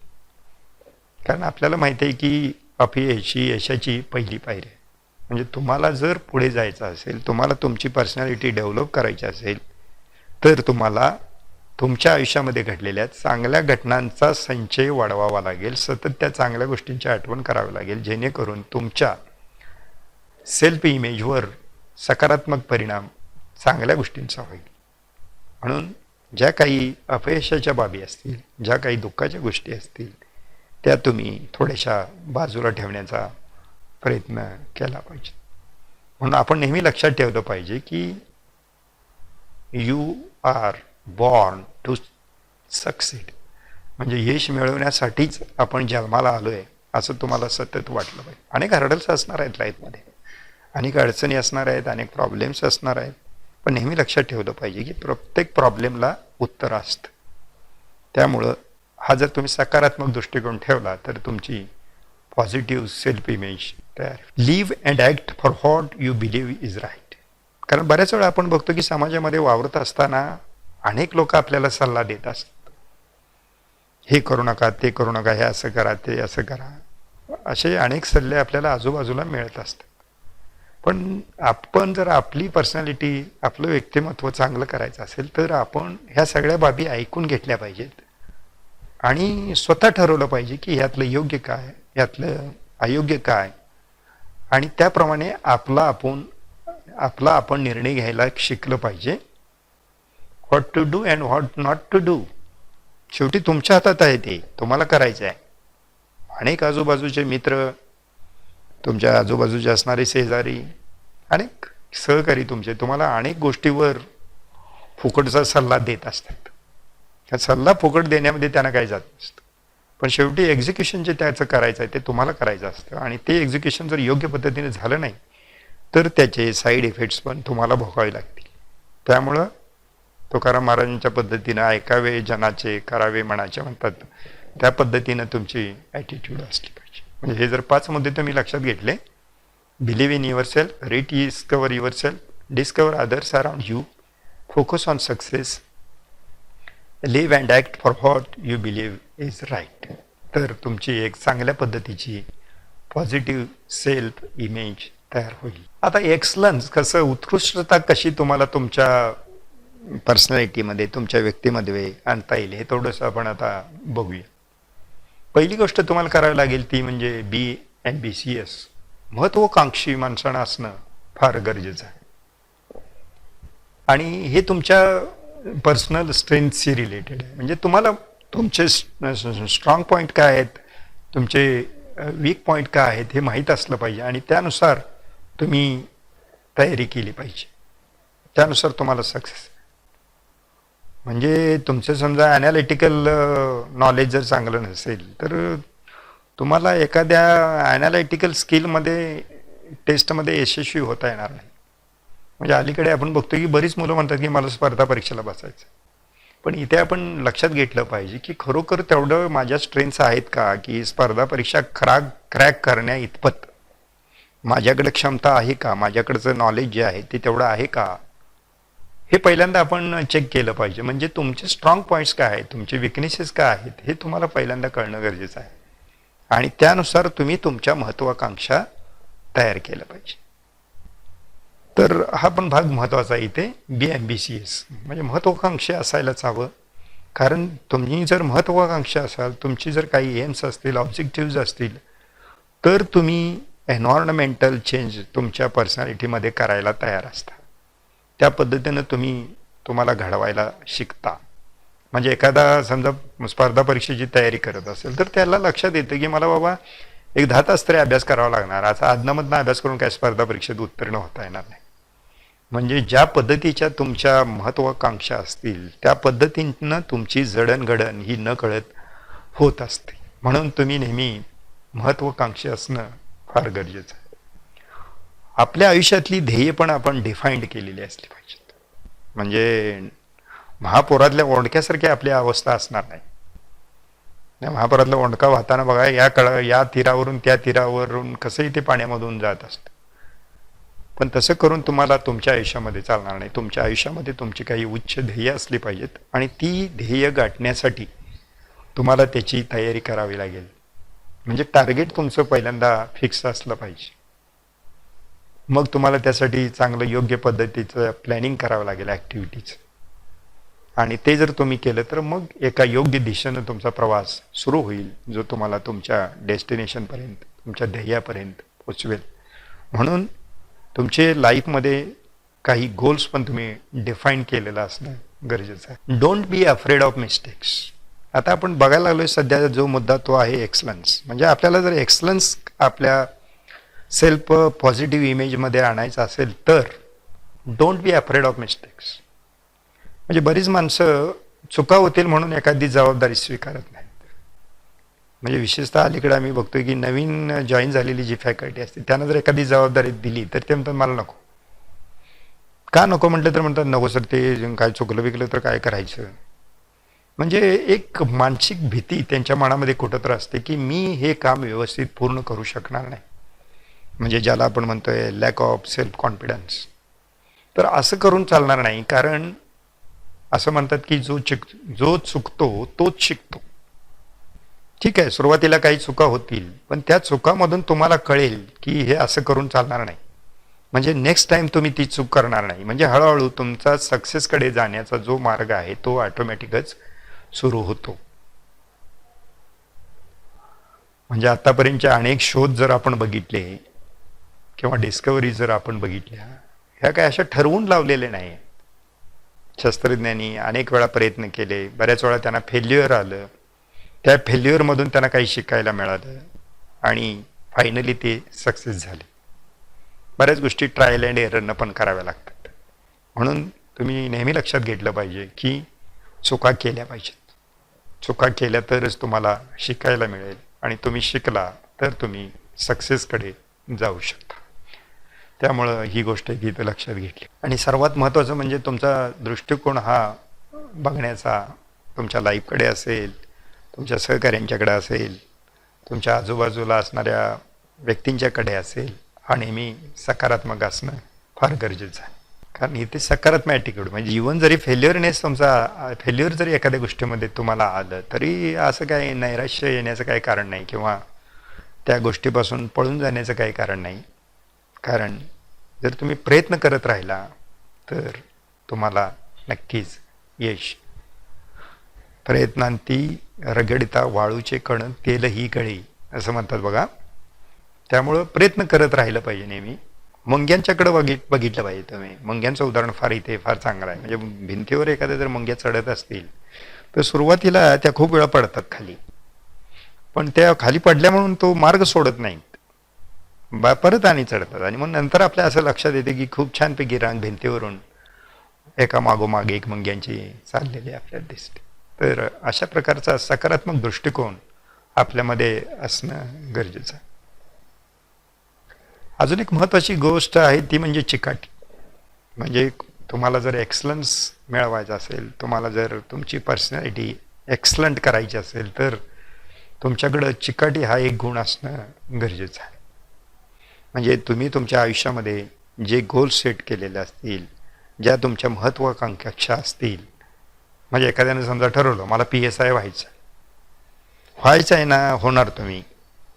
कारण आपल्याला माहिती आहे की अपयश ही यशाची पहिली पायरी आहे. म्हणजे तुम्हाला जर पुढे जायचं असेल, तुम्हाला तुमची पर्सनॅलिटी डेव्हलप करायची असेल तर तुम्हाला तुमच्या आयुष्यामध्ये घडलेल्या चांगल्या घटनांचा संचय वाढवावा लागेल. सतत त्या चांगल्या गोष्टींची आठवण करावी लागेल, जेणेकरून तुमच्या सेल्फ इमेजवर सकारात्मक परिणाम चांगल्या गोष्टींचा होईल. म्हणून ज्या काही अपयशाच्या बाबी असतील, ज्या काही दुःखाच्या गोष्टी असतील त्या तुम्ही थोड्याशा बाजूला ठेवण्याचा प्रयत्न केला पाहिजे. म्हणून आपण नेहमी लक्षात ठेवलं पाहिजे की you are born to succeed. म्हणजे यश मिळवण्यासाठीच आपण जन्माला आलो आहे असं तुम्हाला सतत वाटलं पाहिजे. अनेक हर्डल्स असणार आहेत लाईफमध्ये, अनेक अडचणी असणार आहेत, अनेक प्रॉब्लेम्स असणार आहेत. पण नेहमी लक्षात ठेवलं पाहिजे की प्रत्येक प्रॉब्लेमला उत्तर असतं. त्यामुळं हा जर तुम्ही सकारात्मक दृष्टिकोन ठेवला तर तुमची पॉझिटिव्ह सेल्फ इमेज तयार. Live and act for what you believe is right. कारण बऱ्याच वेळा आपण बघतो की समाजामध्ये वावरत असताना अनेक लोक आपल्याला सल्ला देत असतात. हे करू नका, ते करू नका, हे असं करा, ते असं करा. असे अनेक सल्ले आपल्याला आजूबाजूला मिळत असतात. पण आपण जर आपली पर्सनॅलिटी, आपलं व्यक्तिमत्व चांगलं करायचं असेल तर आपण ह्या सगळ्या बाबी ऐकून घेतल्या पाहिजेत आणि स्वतः ठरवलं पाहिजे की यातलं योग्य काय, यातलं अयोग्य काय, आणि त्याप्रमाणे आपला आपण निर्णय घ्यायला शिकलं पाहिजे. What to do and what not to do. शेवटी तुमच्या हातात आहे, ते तुम्हाला करायचं आहे. अनेक आजूबाजूचे मित्र, तुमच्या आजूबाजूचे असणारे शेजारी, अनेक सहकारी तुमचे तुम्हाला अनेक गोष्टीवर फुकटचा सल्ला देत असतात. हा सल्ला फुकट देण्यामध्ये त्यांना काही जात नसतं, पण शेवटी एक्झिक्युशन जे त्याचं करायचं आहे ते तुम्हाला करायचं असतं, आणि ते एक्झिक्युशन जर योग्य पद्धतीने झालं नाही तर त्याचे साईड इफेक्ट्स पण तुम्हाला भोगावे लागतील. त्यामुळं तुकाराम महाराजांच्या पद्धतीनं ऐकावे जनाचे, करावे मनाचे म्हणतात, त्या पद्धतीनं तुमची ॲटिट्यूड असली पाहिजे. म्हणजे हे जर 5 मुद्दे तुम्ही लक्षात घेतले: believe in yourself, discover yourself, discover others around you, focus on success, live and act for what you believe is right, तर तुमची एक चांगल्या पद्धतीची पॉझिटिव्ह सेल्फ इमेज तयार होईल. आता एक्सलन्स कसं, उत्कृष्टता कशी तुम्हाला तुमच्या पर्सनॅलिटीमध्ये, तुमच्या व्यक्तीमध्ये आणता येईल, हे थोडंसं आपण आता बघूया. पहिली गोष्ट तुम्हाला करावी लागेल ती म्हणजे बी ॲम्बिशियस, महत्वाकांक्षी माणसानं असणं फार गरजेचं आहे. आणि हे तुमच्या पर्सनल स्ट्रेंथशी रिलेटेड आहे. म्हणजे तुम्हाला तुमचे स्ट्रॉंग पॉईंट काय आहेत, तुमचे वीक पॉईंट काय आहेत हे माहीत असलं पाहिजे, आणि त्यानुसार तुम्ही तयारी केली पाहिजे. त्यानुसार तुम्हाला सक्सेस. म्हणजे तुमचं समजा ॲनालिटिकल नॉलेज जर चांगलं नसेल तर तुम्हाला एखाद्या ॲनालिटिकल स्किलमध्ये टेस्टमध्ये यशस्वी होता येणार नाही. म्हणजे अलीकडे आपण बघतो की बरीच मुलं म्हणतात की मला स्पर्धा परीक्षेला बसायचं, पण इथे आपण लक्षात घेतलं पाहिजे की खरोखर तेवढं माझ्या स्ट्रेंथ्स आहेत का, की स्पर्धा परीक्षा क्रॅक करण्या इतपत माझ्याकडे क्षमता आहे का, माझ्याकडचं नॉलेज जे आहे ते तेवढं आहे का, हे पहिल्यांदा आपण चेक केलं पाहिजे. म्हणजे तुमचे स्ट्रॉंग पॉईंट्स काय आहेत, तुमचे विकनेसेस काय आहेत, हे तुम्हाला पहिल्यांदा कळणं गरजेचं आहे, आणि त्यानुसार तुम्ही तुमच्या महत्वाकांक्षा तयार केलं पाहिजे. तर हा पण भाग महत्वाचा आहे इथे. बी ॲम्बिशियस म्हणजे महत्वाकांक्षी असायलाच हवं, कारण तुम्ही जर महत्वाकांक्षा असाल, तुमची जर काही एम्स असतील, ऑब्जेक्टिव्ज असतील, तर तुम्ही एन्व्हायरमेंटल चेंज तुमच्या पर्सनॅलिटीमध्ये करायला तयार असता. त्या पद्धतीनं तुम्हाला घडवायला शिकता. म्हणजे एखादा समजा स्पर्धा परीक्षेची तयारी करत असेल तर त्याला लक्षात येतं की मला बाबा एक 10 तास तरी अभ्यास करावा लागणार, आता आदनामधनं अभ्यास करून काय स्पर्धा परीक्षेत उत्तीर्ण होता येणार नाही. म्हणजे ज्या पद्धतीच्या तुमच्या महत्वाकांक्षा असतील त्या पद्धतीनं तुमची जडणघडण ही न कळत होत असते. म्हणून तुम्ही नेहमी महत्वाकांक्षी असणं फार गरजेचं आहे. आपल्या आयुष्यातली ध्येय पण आपण डिफाईंड केलेली असली पाहिजेत. म्हणजे महापुरातल्या ओंडक्यासारखी आपली अवस्था असणार नाही. महापुरातला ओंडका वाहताना बघा, या तीरावरून त्या तीरावरून कसंही ते पाण्यामधून जात असतं, पण तसं करून तुम्हाला तुमच्या आयुष्यामध्ये चालणार नाही. तुमच्या आयुष्यामध्ये तुमची काही उच्च ध्येय असली पाहिजेत, आणि ती ध्येय गाठण्यासाठी तुम्हाला त्याची तयारी करावी लागेल. म्हणजे टार्गेट तुमचं पहिल्यांदा फिक्स असलं पाहिजे. मग तुम्हाला त्यासाठी चांगलं योग्य पद्धतीचं प्लॅनिंग करावं लागेल ॲक्टिव्हिटीज, आणि ते जर तुम्ही केलं तर मग एका योग्य दिशेनं तुमचा प्रवास सुरू होईल, जो तुम्हाला तुमच्या डेस्टिनेशनपर्यंत, तुमच्या ध्येयापर्यंत पोचवेल. म्हणून तुमचे लाईफमध्ये काही गोल्स पण तुम्ही डिफाईन केलेलं असणं गरजेचं आहे. Don't be afraid of mistakes. आता आपण बघायला लागलोय सध्या जो मुद्दा तो आहे एक्सलन्स. म्हणजे आपल्याला जर एक्सलन्स आपल्या सेल्फ पॉझिटिव्ह इमेजमध्ये आणायचं असेल तर don't be afraid of mistakes. म्हणजे बरीच माणसं चुका होतील म्हणून एखादी जबाबदारी स्वीकारत नाहीत. म्हणजे विशेषतः अलीकडे आम्ही बघतोय की नवीन जॉईन झालेली जी फॅकल्टी असते त्यांना जर एखादी जबाबदारी दिली तर ते म्हणतात मला नको. का नको म्हटलं तर म्हणतात नको सर, ते काय चुकलं बिकलं तर काय करायचं. म्हणजे एक मानसिक भीती त्यांच्या मनामध्ये कुठंतरी असते की मी हे काम व्यवस्थित पूर्ण करू शकणार नाही. म्हणजे ज्याला आपण म्हणतोय लॅक ऑफ सेल्फ कॉन्फिडन्स. तर असं करून चालणार नाही, कारण असं म्हणतात की जो चुकतो तोच शिकतो. ठीक आहे, सुरुवातीला काही चुका होतील, पण त्या चुकामधून तुम्हाला कळेल की हे असं करून चालणार नाही, म्हणजे नेक्स्ट टाइम तुम्ही ती चूक करणार नाही. म्हणजे हळूहळू तुमचा सक्सेसकडे जाण्याचा जो मार्ग आहे तो ऑटोमॅटिकच सुरू होतो. म्हणजे आतापर्यंतचे अनेक शोध जर आपण बघितले किंवा डिस्कवरी जर आपण बघितल्या, ह्या काय अशा ठरवून लावलेल्या नाही. शास्त्रज्ञांनी अनेक वेळा प्रयत्न केले, बऱ्याच वेळा त्यांना फेल्युअर आलं, त्या फेल्युअरमधून त्यांना काही शिकायला मिळालं आणि फायनली ते सक्सेस झाले. बऱ्याच गोष्टी ट्रायल अँड एररनं पण कराव्या लागतात. म्हणून तुम्ही नेहमी लक्षात घेतलं पाहिजे की चुका केल्या पाहिजेत. चुका केल्या तरच तुम्हाला शिकायला मिळेल आणि तुम्ही शिकला तर तुम्ही सक्सेसकडे जाऊ शकता. त्यामुळं ही गोष्ट इथं लक्षात घेतली. आणि सर्वात महत्त्वाचं म्हणजे तुमचा दृष्टिकोन हा बघण्याचा तुमच्या लाईफकडे असेल, तुमच्या सहकाऱ्यांच्याकडे असेल, तुमच्या आजूबाजूला असणाऱ्या व्यक्तींच्याकडे असेल, हा नेहमी सकारात्मक असणं फार गरजेचं आहे. कारण इथे सकारात्मक ॲटिट्यूड म्हणजे इव्हन जरी फेल्युअर जरी एखाद्या गोष्टीमध्ये तुम्हाला आलं तरी असं काही नैराश्य येण्याचं काही कारण नाही किंवा त्या गोष्टीपासून पळून जाण्याचं काही कारण नाही. कारण जर तुम्ही प्रयत्न करत राहिला तर तुम्हाला नक्कीच यश. प्रयत्नांती रगडिता वाळूचे कण तेलही गळी असं म्हणतात बघा. त्यामुळं प्रयत्न करत राहिलं पाहिजे नेहमी. मुंग्यांच्याकडे बघितलं पाहिजे तुम्ही. मुंग्यांचं उदाहरण फार चांगलं आहे. म्हणजे भिंतीवर एखाद्या जर मुंग्या चढत असतील तर सुरुवातीला त्या खूप वेळा पडतात खाली, पण त्या खाली पडल्या म्हणून तो मार्ग सोडत नाहीत, परत आणि चढतात आणि मग नंतर आपल्या असं लक्षात येते की खूप छानपैकी रांग भिंतीवरून एका मागोमाग एक मुंग्यांची चाललेली आपल्याला दिसते. तर अशा प्रकारचा सकारात्मक दृष्टिकोन आपल्यामध्ये असणं गरजेचं आहे. अजून एक महत्त्वाची गोष्ट आहे ती म्हणजे चिकाटी. म्हणजे तुम्हाला जर एक्सलन्स मिळवायचा असेल, तुम्हाला जर तुमची पर्सनॅलिटी एक्सलंट करायची असेल तर तुमच्याकडं चिकाटी हा एक गुण असणं गरजेचं आहे. म्हणजे तुम्ही तुमच्या आयुष्यामध्ये जे गोल सेट केलेले असतील, ज्या तुमच्या महत्त्वाकांक्षा असतील, म्हणजे एखाद्याने समजा ठरवलं मला PSI व्हायचं आहे ना, होणार तुम्ही,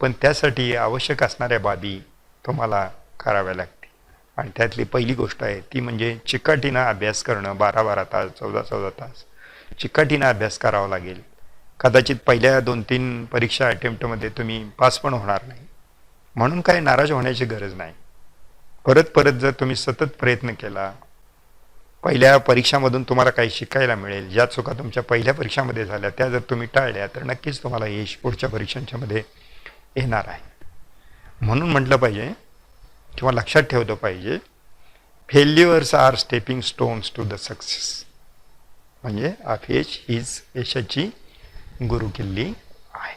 पण त्यासाठी आवश्यक असणाऱ्या बाबी तुम्हाला कराव्या लागतील. आणि त्यातली पहिली गोष्ट आहे ती म्हणजे चिकाटीनं अभ्यास करणं. 12-12 तास 14-14 तास चिकाटीनं अभ्यास करावा लागेल. कदाचित पहिल्या 2-3 परीक्षा अटेम्प्टमध्ये तुम्ही पास पण होणार नाही, म्हणून काही नाराज होण्याची गरज नाही. परत जर तुम्ही सतत प्रयत्न केला, पहिल्या परीक्षामधून तुम्हाला काही शिकायला मिळेल. ज्या चुका तुमच्या पहिल्या परीक्षामध्ये झाल्या त्या जर तुम्ही टाळल्या तर नक्कीच तुम्हाला यश पुढच्या परीक्षांच्यामध्ये येणार आहे. म्हणून म्हटलं पाहिजे किंवा लक्षात ठेवलं पाहिजे, failures are stepping stones to the success. म्हणजे अपयश हीच यशाची गुरुकिल्ली आहे.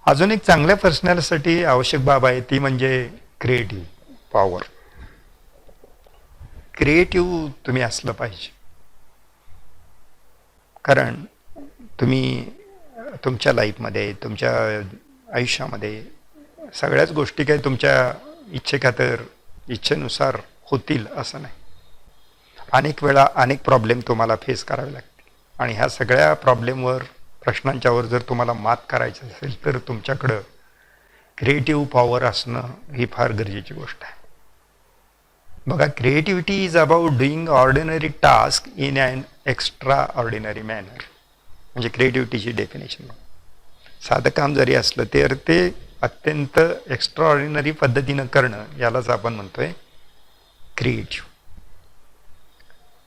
अजून एक चांगल्या पर्सनॅलिटीसाठी आवश्यक बाब आहे ती म्हणजे क्रिएटिव्ह पॉवर. क्रिएटिव्ह तुम्ही असलं पाहिजे. कारण तुम्ही तुमच्या लाईफमध्ये, तुमच्या आयुष्यामध्ये सगळ्याच गोष्टी काही तुमच्या इच्छेखातर इच्छेनुसार होतील असं नाही. अनेक वेळा अनेक प्रॉब्लेम तुम्हाला फेस करावे लागतील आणि ह्या सगळ्या प्रॉब्लेमवर, प्रश्नांच्यावर जर तुम्हाला मात करायचं असेल तर तुमच्याकडं क्रिएटिव्ह पॉवर असणं ही फार गरजेची गोष्ट आहे. बघा, creativity is about doing ordinary task in an extraordinary manner. म्हणजे क्रिएटिव्हिटीची डेफिनेशन, साधं काम जरी असलं तर ते अत्यंत एक्स्ट्रा ऑर्डिनरी पद्धतीनं करणं, यालाच आपण म्हणतोय क्रिएटिव्ह.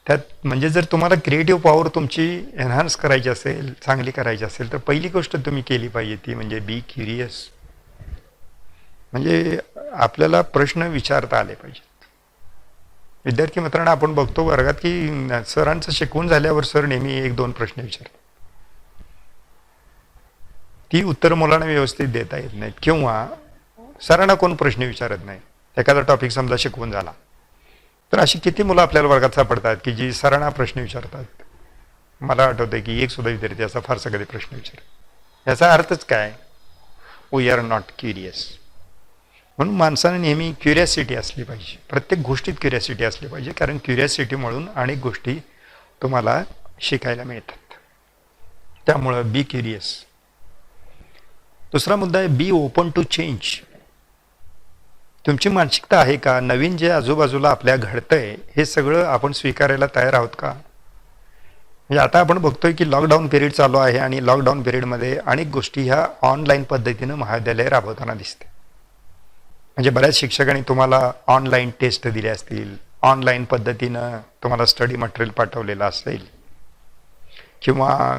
त्यात म्हणजे जर तुम्हाला क्रिएटिव्ह पॉवर तुमची एन्हान्स करायची असेल, चांगली करायची असेल तर पहिली गोष्ट तुम्ही केली पाहिजे ती म्हणजे बी क्युरियस. म्हणजे आपल्याला प्रश्न विचारता आले पाहिजेत. विद्यार्थी मित्रांनो, आपण बघतो वर्गात की सरांचं शिकवून झाल्यावर सर नेहमी 1-2 प्रश्न विचारतात. ती उत्तर मुलांना व्यवस्थित देता येत नाहीत किंवा सरांना कोण प्रश्न विचारत नाही. एखादा टॉपिक समजा शिकवून झाला तर अशी किती मुलं आपल्याला वर्गात सापडतात की जी सरांना प्रश्न विचारतात. मला आठवतं की एक सुद्धा विद्यार्थी असा फारसा कधी प्रश्न विचार. याचा अर्थच काय? We are not curious. म्हणून माणसाने नेहमी क्युरियासिटी असली पाहिजे. प्रत्येक गोष्टीत क्युरियासिटी असली पाहिजे, कारण क्युरियासिटीमुळून अनेक गोष्टी तुम्हाला शिकायला मिळतात. त्यामुळं बी क्युरियस. दुसरा मुद्दा आहे बी ओपन टू चेंज. तुमची मानसिकता आहे का? नवीन जे आजूबाजूला आपल्या घडतंय हे सगळं आपण स्वीकारायला तयार आहोत का? म्हणजे आता आपण बघतोय की लॉकडाऊन पिरियड चालू आहे आणि लॉकडाऊन पिरियडमध्ये अनेक गोष्टी ह्या ऑनलाईन पद्धतीनं महाविद्यालय राबवताना दिसते. म्हणजे बऱ्याच शिक्षकांनी तुम्हाला ऑनलाईन टेस्ट दिल्या असतील, ऑनलाईन पद्धतीनं तुम्हाला स्टडी मटेरियल पाठवलेलं असेल, किंवा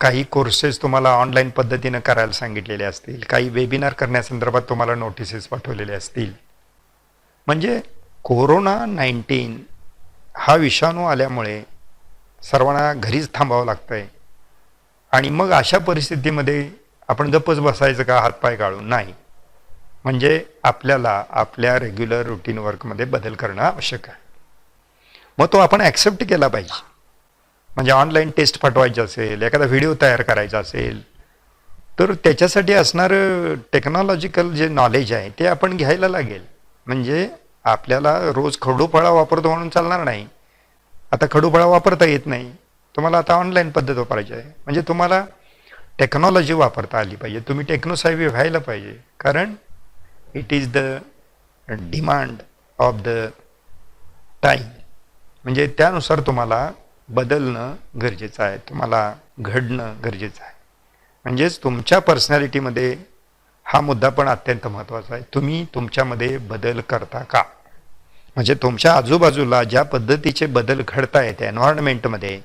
काही कोर्सेस तुम्हाला ऑनलाईन पद्धतीनं करायला सांगितलेले असतील, काही वेबिनार करण्यासंदर्भात तुम्हाला नोटिसेस पाठवलेले असतील. म्हणजे कोरोना-19 हा विषाणू आल्यामुळे सर्वांना घरीच थांबावं लागतंय आणि मग अशा परिस्थितीमध्ये आपण गप्पच बसायचं का हातपाय गाळून? नाही. म्हणजे आपल्याला आपल्या रेग्युलर रुटीन वर्कमध्ये बदल करणं आवश्यक आहे. मग तो आपण ॲक्सेप्ट केला पाहिजे. म्हणजे ऑनलाईन टेस्ट पाठवायची असेल, एखादा व्हिडिओ तयार करायचा असेल, तर त्याच्यासाठी असणारं टेक्नॉलॉजिकल जे नॉलेज आहे ते आपण घ्यायला लागेल. म्हणजे आपल्याला रोज खडूफळा वापरतो म्हणून चालणार नाही. आता खडूफळा वापरता येत नाही, तुम्हाला आता ऑनलाईन पद्धत वापरायची आहे. म्हणजे तुम्हाला टेक्नॉलॉजी वापरता आली पाहिजे. तुम्ही टेक्नोसाहेबी व्हायला पाहिजे. कारण it is the demand of the time. म्हणजे त्यानुसार तुम्हाला बदलणं गरजेचं आहे, तुम्हाला घडणं गरजेचं आहे. म्हणजेच तुमच्या पर्सनॅलिटीमध्ये हा मुद्दा पण अत्यंत महत्त्वाचा आहे. तुम्ही तुमच्यामध्ये बदल करता का? म्हणजे तुमच्या आजूबाजूला ज्या पद्धतीचे बदल घडत आहेत एन्व्हायरमेंटमध्ये,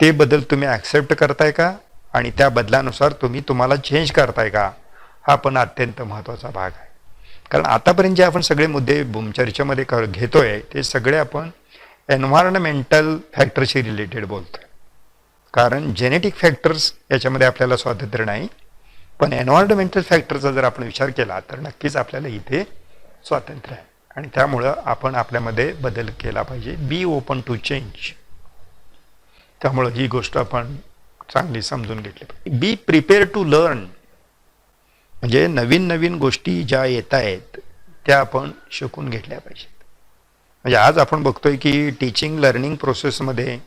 ते बदल तुम्ही ॲक्सेप्ट करताय का? आणि त्या बदलानुसार तुम्ही तुम्हाला चेंज करताय का? हा पण अत्यंत महत्त्वाचा भाग आहे. कारण आतापर्यंत जे आपण सगळे मुद्दे चर्चेमध्ये घेतोय ते सगळे आपण एन्व्हायरमेंटल फॅक्टरशी रिलेटेड बोलतोय. कारण जेनेटिक फॅक्टर्स याच्यामध्ये आपल्याला स्वातंत्र्य नाही, पण एन्व्हायरमेंटल फॅक्टरचा जर आपण विचार केला तर नक्कीच आपल्याला इथे स्वातंत्र्य आहे. आणि त्यामुळं आपण आपल्यामध्ये बदल केला पाहिजे. Be open to change. त्यामुळं ही गोष्ट आपण चांगली समजून घेतली पाहिजे. Be prepare to learn. म्हणजे नवीन नवीन गोष्टी ज्या येत आहेत त्या आपण शिकून घेतल्या पाहिजेत. म्हणजे आज आपण बघतोय की टीचिंग लर्निंग प्रोसेसमध्ये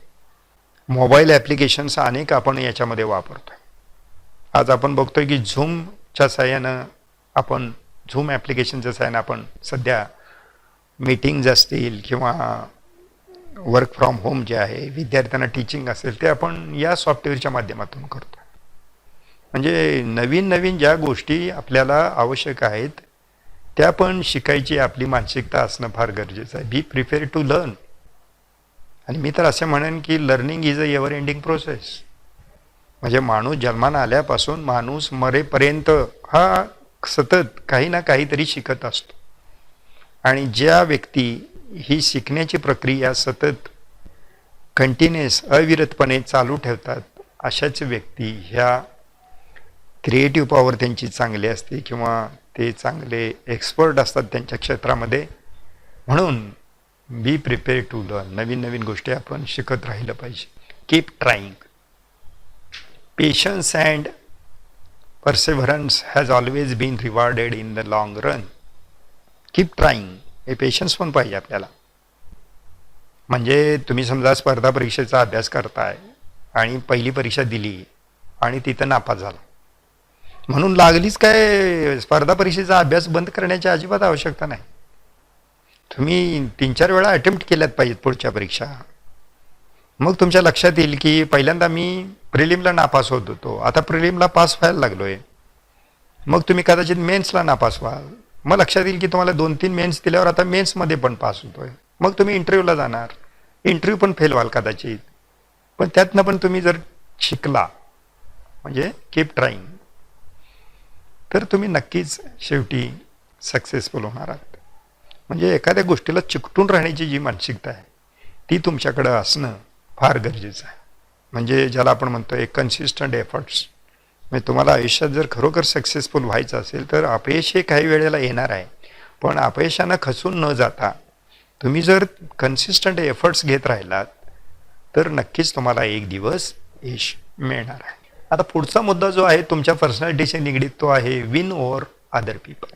मोबाईल ॲप्लिकेशन्स अनेक आपण याच्यामध्ये वापरतोय. आज आपण बघतोय की झूमच्या साहाय्यानं आपण झूम ॲप्लिकेशनच्या साहाय्यानं आपण सध्या मीटिंग्ज असतील किंवा वर्क फ्रॉम होम जे आहे, विद्यार्थ्यांना टीचिंग असेल, ते आपण या सॉफ्टवेअरच्या माध्यमातून करतो. म्हणजे नवीन नवीन ज्या गोष्टी आपल्याला आवश्यक आहेत त्या पण शिकायची आपली मानसिकता असणं फार गरजेचं आहे. Be prepare to learn. आणि मी तर असं म्हणेन की learning is a ever ending process. म्हणजे माणूस जन्माला आल्यापासून माणूस मरेपर्यंत हा सतत काही ना काहीतरी शिकत असतो. आणि ज्या व्यक्ती ही शिकण्याची प्रक्रिया सतत कंटिन्युअस अविरतपणे चालू ठेवतात, अशाच व्यक्ती ह्या क्रिएटिव्ह पॉवर त्यांची चांगली असते किंवा ते चांगले एक्सपर्ट असतात त्यांच्या क्षेत्रामध्ये. म्हणून बी प्रिपेअर टू लर्न. नवीन नवीन गोष्टी आपण शिकत राहिलं पाहिजे. Keep trying. Patience and perseverance has always been rewarded in the long run. Keep trying. हे पेशन्स पण पाहिजे आपल्याला. म्हणजे तुम्ही समजा स्पर्धा परीक्षेचा अभ्यास करताय आणि पहिली परीक्षा दिली आणि तिथं नापास झाला म्हणून लागलीच काय स्पर्धा परीक्षेचा अभ्यास बंद करण्याची अजिबात आवश्यकता नाही. तुम्ही 3-4 वेळा अटेम्प्ट केल्यात पाहिजेत पुढच्या परीक्षा. मग तुमच्या लक्षात येईल की पहिल्यांदा मी प्रिलिमला नापास होत होतो, आता प्रिलिमला पास व्हायला लागलोय. मग तुम्ही कदाचित मेन्सला नापास व्हाल. मग लक्षात येईल की तुम्हाला 2-3 मेन्स दिल्यावर आता मेन्समध्ये पण पास होतोय. मग तुम्ही इंटरव्ह्यूला जाणार, इंटरव्ह्यू पण फेल व्हाल कदाचित, पण त्यातनं पण तुम्ही जर शिकला, म्हणजे कीप ट्राईंग, तर तुम्ही नक्कीच शेवटी सक्सेसफुल होणार आहात. म्हणजे एखाद्या गोष्टीला चिकटून राहण्याची जी मानसिकता आहे ती तुमच्याकडं असणं फार गरजेचं आहे. म्हणजे ज्याला आपण म्हणतो एक कन्सिस्टंट एफर्ट्स. म्हणजे तुम्हाला आयुष्यात जर खरोखर सक्सेसफुल व्हायचं असेल तर अपयश हे काही वेळेला येणार आहे, पण अपयशानं खचून न जाता तुम्ही जर कन्सिस्टंट एफर्ट्स घेत राहिलात तर नक्कीच तुम्हाला एक दिवस यश मिळणार आहे. आता पुढचा मुद्दा जो आहे तुमच्या पर्सनॅलिटीशी निगडीत तो आहे विन ओव्हर अदर पीपल.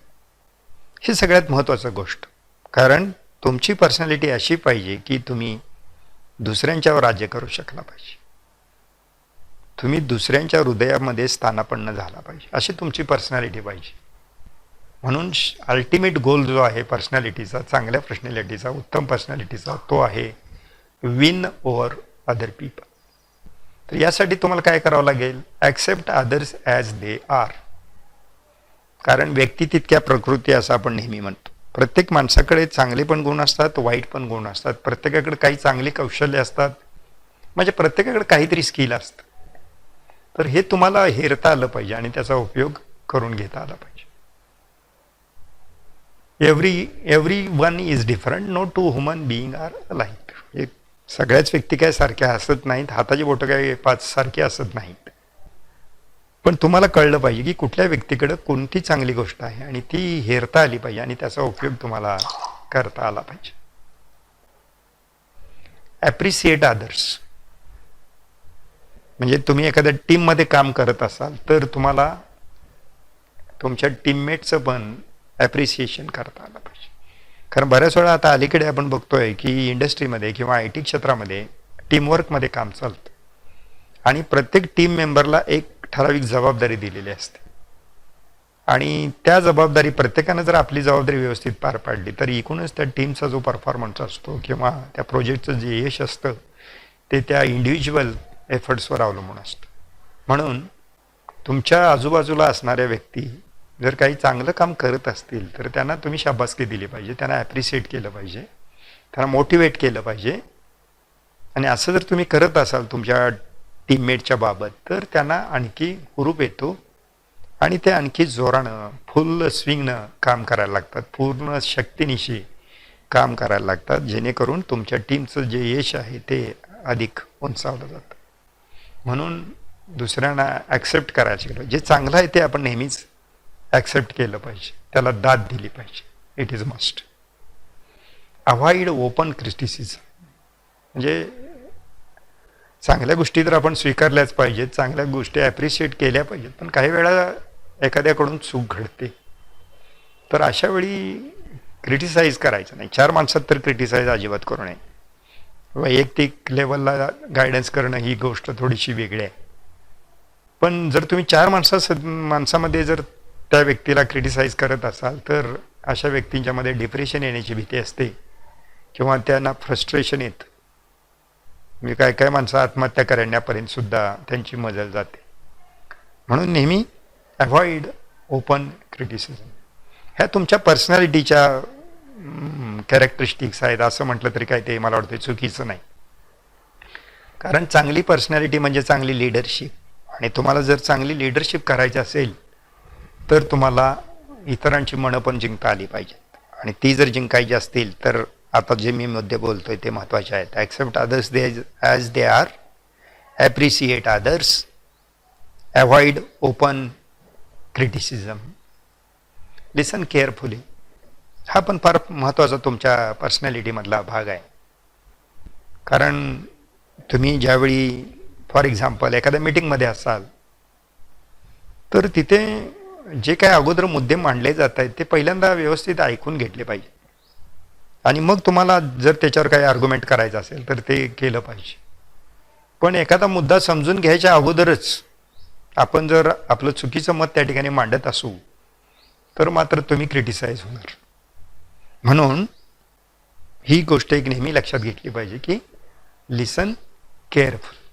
ही सगळ्यात महत्त्वाची गोष्ट. कारण तुमची पर्सनॅलिटी अशी पाहिजे की तुम्ही दुसऱ्यांच्यावर राज्य करू शकला पाहिजे, तुम्ही दुसऱ्यांच्या हृदयामध्ये स्थानापन्न झाला पाहिजे, अशी तुमची पर्सनॅलिटी पाहिजे. म्हणून अल्टिमेट गोल जो आहे पर्सनॅलिटीचा, चांगल्या पर्सनॅलिटीचा, उत्तम पर्सनॅलिटीचा, तो आहे विन ओव्हर अदर पीपल. तर यासाठी तुम्हाला काय करावं लागेल? Accept others as they are. कारण व्यक्ती तितक्या प्रकृती असं आपण नेहमी म्हणतो. प्रत्येक माणसाकडे चांगले पण गुण असतात, वाईट पण गुण असतात. प्रत्येकाकडे काही चांगली कौशल्य असतात, म्हणजे प्रत्येकाकडे काहीतरी स्किल असतं. तर हे तुम्हाला हेरता आलं पाहिजे आणि त्याचा उपयोग करून घेता आला पाहिजे. Every one is different, no two human being are alike. हे सगळ्याच व्यक्ती काय सारख्या असत नाहीत, हाताची बोटं काय 5 सारखी असत नाहीत. पण तुम्हाला कळलं पाहिजे की कुठल्या व्यक्तीकडे कोणती चांगली गोष्ट आहे आणि ती हेरता आली पाहिजे आणि त्याचा उपयोग तुम्हाला करता आला पाहिजे. Appreciate others. म्हणजे तुम्ही एखाद्या टीममध्ये काम करत असाल तर तुम्हाला तुमच्या टीममेटचं पण ॲप्रिसिएशन करता आलं पाहिजे. कारण बऱ्याच वेळा आता अलीकडे आपण बघतोय की इंडस्ट्रीमध्ये किंवा IT क्षेत्रामध्ये टीमवर्कमध्ये काम चालतं आणि प्रत्येक टीम मेंबरला एक ठराविक जबाबदारी दिलेली असते आणि त्या जबाबदारी प्रत्येकानं जर आपली जबाबदारी व्यवस्थित पार पाडली तर एकूणच त्या टीमचा जो परफॉर्मन्स असतो किंवा त्या प्रोजेक्टचं जे यश असतं ते त्या इंडिव्हिज्युअल एफर्ट्सवर अवलंबून असतं. म्हणून तुमच्या आजूबाजूला असणाऱ्या व्यक्ती जर काही चांगलं काम करत असतील तर त्यांना तुम्ही शाबासकी दिली पाहिजे, त्यांना ॲप्रिशिएट केलं पाहिजे, त्यांना मोटिवेट केलं पाहिजे. आणि असं जर तुम्ही करत असाल तुमच्या टीममेटच्या बाबत तर त्यांना आणखी हुरूप येतो आणि ते आणखी जोरानं फुल स्विंगनं काम करायला लागतात, पूर्ण शक्तीनिशी काम करायला लागतात, जेणेकरून तुमच्या टीमचं जे यश आहे ते अधिक उंचावलं जातं. म्हणून दुसऱ्यांना ॲक्सेप्ट करायला शिकलं. जे चांगलं आहे ते आपण नेहमीच ॲक्सेप्ट केलं पाहिजे, त्याला दाद दिली पाहिजे. It is must. Avoid open criticism. म्हणजे चांगल्या गोष्टी तर आपण स्वीकारल्याच पाहिजेत, चांगल्या गोष्टी ॲप्रिशिएट केल्या पाहिजेत, पण काही वेळा एखाद्याकडून चूक घडते तर अशा वेळी क्रिटिसाइज करायचं नाही. 4 माणसात तर क्रिटिसाइज अजिबात करू नये. वैयक्तिक लेवलला गायडन्स करणं ही गोष्ट थोडीशी वेगळी आहे. पण जर तुम्ही 4 माणसामध्ये जर त्या व्यक्तीला क्रिटिसाइज करत असाल तर अशा व्यक्तींच्यामध्ये डिप्रेशन येण्याची भीती असते किंवा त्यांना फ्रस्ट्रेशन येतं. म्हणजे काय काय माणसं आत्महत्या करण्यापर्यंत सुद्धा त्यांची मजल जाते. म्हणून नेहमी अव्हॉइड ओपन क्रिटिसिझम. ह्या तुमच्या पर्सनॅलिटीच्या कॅरेक्टरिस्टिक्स आहेत असं म्हटलं तरी काय ते मला वाटतं चुकीचं नाही. कारण चांगली पर्सनॅलिटी म्हणजे चांगली लिडरशिप, आणि तुम्हाला जर चांगली लिडरशिप करायची असेल तर तुम्हाला इतरांची मनं पण जिंकता आली पाहिजेत. आणि ती जर जिंकायची असतील तर आता जे मी मुद्दे बोलतोय ते महत्त्वाचे आहेत. Accept others as they are, appreciate others, avoid open criticism, listen carefully. हा पण फार महत्त्वाचा तुमच्या पर्सनॅलिटीमधला भाग आहे. कारण तुम्ही ज्यावेळी फॉर एक्झाम्पल एखाद्या मीटिंगमध्ये असाल तर तिथे जे काय अगोदर मुद्दे मांडले जात आहेत ते पहिल्यांदा व्यवस्थित ऐकून घेतले पाहिजे आणि मग तुम्हाला जर त्याच्यावर काही आर्ग्युमेंट करायचं असेल तर ते केलं पाहिजे. पण एखादा मुद्दा समजून घ्यायच्या अगोदरच आपण जर आपलं चुकीचं मत त्या ठिकाणी मांडत असू तर मात्र तुम्ही क्रिटिसाइज होणार. म्हणून ही गोष्ट एक नेहमी लक्षात घेतली पाहिजे की लिसन केअरफुल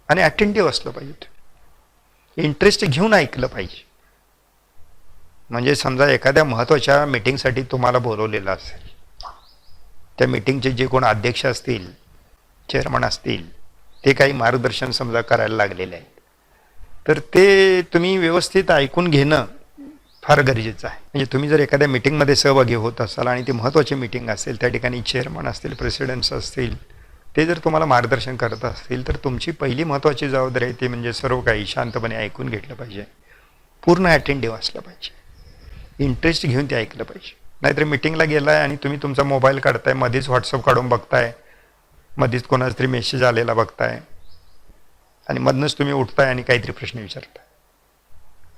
आणि अटेंटिव्ह असलं पाहिजे. इंटरेस्ट घेऊन ऐकलं पाहिजे. म्हणजे समजा एखाद्या महत्त्वाच्या मीटिंगसाठी तुम्हाला बोलवलेलं असेल, त्या मीटिंगचे जे कोण अध्यक्ष असतील, चेअरमन असतील, ते काही मार्गदर्शन समजा करायला लागलेले आहेत तर ते तुम्ही व्यवस्थित ऐकून घेणं फार गरजेचं आहे. म्हणजे तुम्ही जर एखाद्या मीटिंगमध्ये सहभागी होत असाल आणि ती महत्त्वाची मीटिंग असेल, त्या ठिकाणी चेअरमन असतील, प्रेसिडेंट्स असतील, ते जर तुम्हाला मार्गदर्शन करत असतील तर तुमची पहिली महत्त्वाची जबाबदारी आहे ती म्हणजे सर्व काही शांतपणे ऐकून घेतलं पाहिजे, पूर्ण अटेंटिव्ह असलं पाहिजे, इंटरेस्ट घेऊन ते ऐकलं पाहिजे. नाहीतर मीटिंगला गेलाय आणि तुम्ही तुमचा मोबाईल काढताय, मध्येच व्हॉट्सअप काढून बघताय, मध्येच कोणाचा तरी मेसेज आलेला बघताय आणि मधनंच तुम्ही उठताय आणि काहीतरी प्रश्न विचारताय.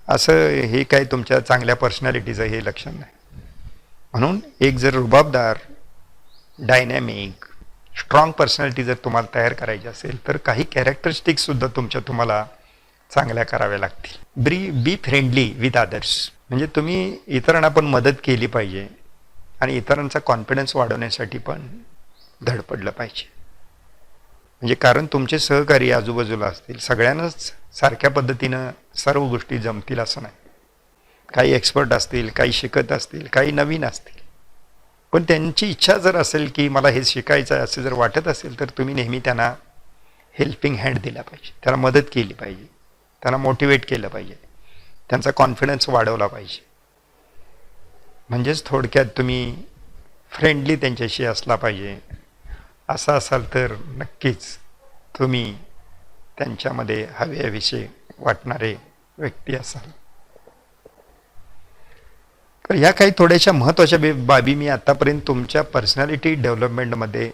असं हे काय तुमच्या चांगल्या पर्सनॅलिटीचं हे लक्षण नाही. म्हणून एक जर रुबाबदार, डायनॅमिक, स्ट्रॉंग पर्सनॅलिटी जर तुम्हाला तयार करायची असेल तर काही कॅरेक्टरिस्टिक्स सुद्धा तुम्हाला चांगल्या कराव्या लागतील. Be friendly with others. म्हणजे तुम्ही इतरांना पण मदत केली पाहिजे आणि इतरांचा कॉन्फिडन्स वाढवण्यासाठी पण धडपडलं पाहिजे. म्हणजे कारण तुमचे सहकारी आजूबाजूला असतील, सगळ्यांनाच सारख्या पद्धतीनं सर्व गोष्टी जमतील असं नाही. काही एक्सपर्ट असतील, काही शिकत असतील, काही नवीन असतील. पण त्यांची इच्छा जर असेल की मला हे शिकायचं आहे असं जर वाटत असेल तर तुम्ही नेहमी त्यांना हेल्पिंग हँड दिला पाहिजे, त्यांना मदत केली पाहिजे, त्यांना मोटिवेट केलं पाहिजे, त्यांचा कॉन्फिडन्स वाढवला पाहिजे. म्हणजेच थोडक्यात तुम्ही फ्रेंडली त्यांच्याशी असला पाहिजे. असं असाल तर नक्कीच तुम्ही त्यांच्यामध्ये हवेविषयी वाटणारे व्यक्ती असाल. तर ह्या काही थोड्याशा महत्त्वाच्या बाबी मी आतापर्यंत तुमच्या पर्सनॅलिटी डेव्हलपमेंटमध्ये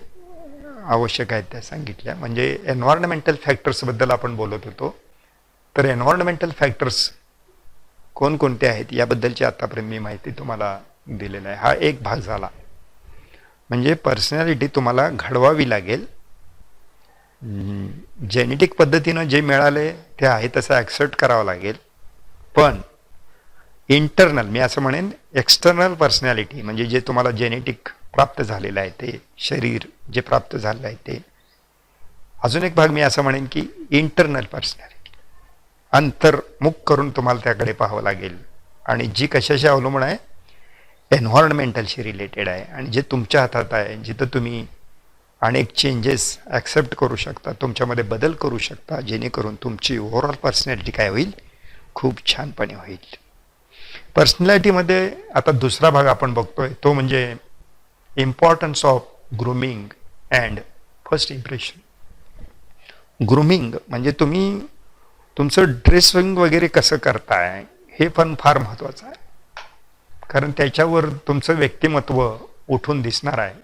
आवश्यक आहेत त्या सांगितल्या. म्हणजे एन्व्हायरमेंटल फॅक्टर्सबद्दल आपण बोलत होतो. तर एन्व्हायरमेंटल फॅक्टर्स कोणकोणते आहेत याबद्दलची आतापर्यंत मी माहिती तुम्हाला दिलेला आहे. हा एक भाग झाला. म्हणजे पर्सनॅलिटी तुम्हाला घडवावी लागेल. जेनेटिक पद्धतीनं जे मिळाले ते आहे तसं ॲक्सेप्ट करावं लागेल. पण इंटरनल, मी असं म्हणेन एक्सटर्नल पर्सनॅलिटी, म्हणजे जे तुम्हाला जेनेटिक प्राप्त झालेलं आहे ते शरीर जे प्राप्त झालेलं आहे ते. अजून एक भाग मी असं म्हणेन की इंटरनल पर्सनॅलिटी, अंतर्मुख करून तुम्हाला त्याकडे पाहावं लागेल. आणि जी कशाशी अवलंबून आहे, एन्व्हायरमेंटलशी रिलेटेड आहे. आणि जे तुमच्या हातात आहे, जिथं तुम्ही अनेक चेंजेस ॲक्सेप्ट करू शकता, तुमच्यामध्ये बदल करू शकता, जेणेकरून तुमची ओव्हरऑल पर्सनॅलिटी काय होईल, खूप छानपणे होईल. पर्सनॅलिटीमध्ये आता दुसरा भाग आपण बघतोय तो म्हणजे importance of grooming and first impression. Grooming म्हणजे तुम्ही तुमचं ड्रेसिंग वगैरे कसं करताय हे पण फार महत्त्वाचं आहे. कारण त्याच्यावर तुमचं व्यक्तिमत्व उठून दिसणार आहे.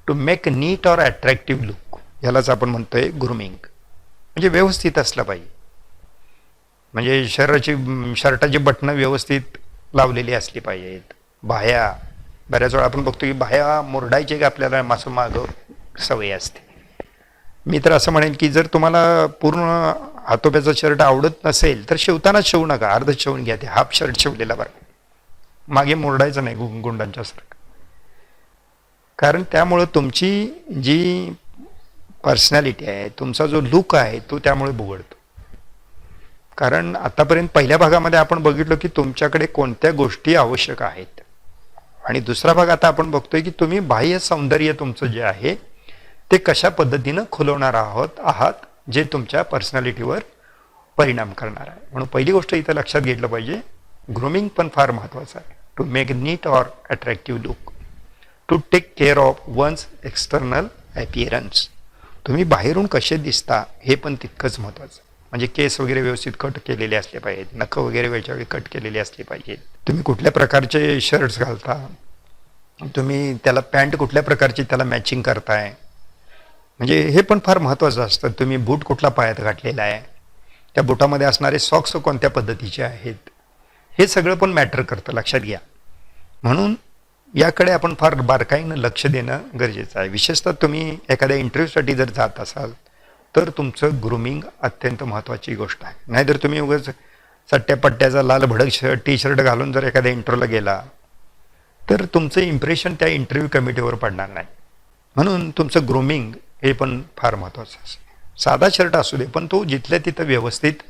To make neat or attractive look, यालाच आपण म्हणतोय ग्रूमिंग. म्हणजे व्यवस्थित असलं पाहिजे. म्हणजे शर्टाची बटणं व्यवस्थित लावलेली असली पाहिजेत. बाह्या, बऱ्याच वेळा आपण बघतो की बाह्या मुरडायचे की आपल्याला मागं सवय असते. मी तर असं म्हणेन की जर तुम्हाला पूर्ण हातोप्याचा शर्ट आवडत नसेल तर शिवतानाच शिवू नका, अर्धच शिवून घ्या. ते हाफ शर्ट शिवलेला बरं, मागे मुरडायचं नाही गुंडांच्या सारखं. कारण त्यामुळं तुमची जी पर्सनॅलिटी आहे, तुमचा जो लुक आहे तो त्यामुळे बिघडतो. कारण आतापर्यंत पहिल्या भागामध्ये आपण बघितलं की तुमच्याकडे कोणत्या गोष्टी आवश्यक आहेत. आणि दुसरा भाग आता आपण बघतोय की तुम्ही बाह्य सौंदर्य तुमचं जे आहे ते कशा पद्धतीनं खुलवणार आहात, जे तुमच्या पर्सनॅलिटीवर परिणाम करणार आहे. म्हणून पहिली गोष्ट इथं लक्षात घेतलं पाहिजे, ग्रूमिंग पण फार महत्त्वाचं आहे. To make neat or attractive look, to take care of one's external appearance. तुम्ही बाहेरून कसे दिसता हे पण तितकंच महत्त्वाचं. म्हणजे केस वगैरे व्यवस्थित कट केलेले असले पाहिजेत, नखं वगैरे वेळच्या वेळी कट केलेली असली पाहिजेत. तुम्ही कुठल्या प्रकारचे शर्ट्स घालता, तुम्ही त्याला पॅन्ट कुठल्या प्रकारची त्याला मॅचिंग करताय, म्हणजे हे पण फार महत्त्वाचं असतं. तुम्ही बूट कुठला पायात घातलेला आहे, त्या बुटामध्ये असणारे सॉक्स कोणत्या पद्धतीचे आहेत, हे सगळं पण मॅटर करतं, लक्षात घ्या. म्हणून याकडे आपण फार बारकाईनं लक्ष देणं गरजेचं आहे. विशेषतः तुम्ही एखाद्या इंटरव्ह्यूसाठी जर जात असाल तर तुमचं ग्रूमिंग अत्यंत महत्त्वाची गोष्ट आहे. नाहीतर तुम्ही उगाच चट्ट्यापट्ट्याचा लाल भडक टी शर्ट घालून जर एखाद्या इंटरव्ह्यूला गेला तर तुमचं इम्प्रेशन त्या इंटरव्ह्यू कमिटीवर पडणार नाही. म्हणून तुमचं ग्रूमिंग हे पण फार महत्त्वाचं असतं. साधा शर्ट असू दे पण तो जिथल्या तिथं व्यवस्थित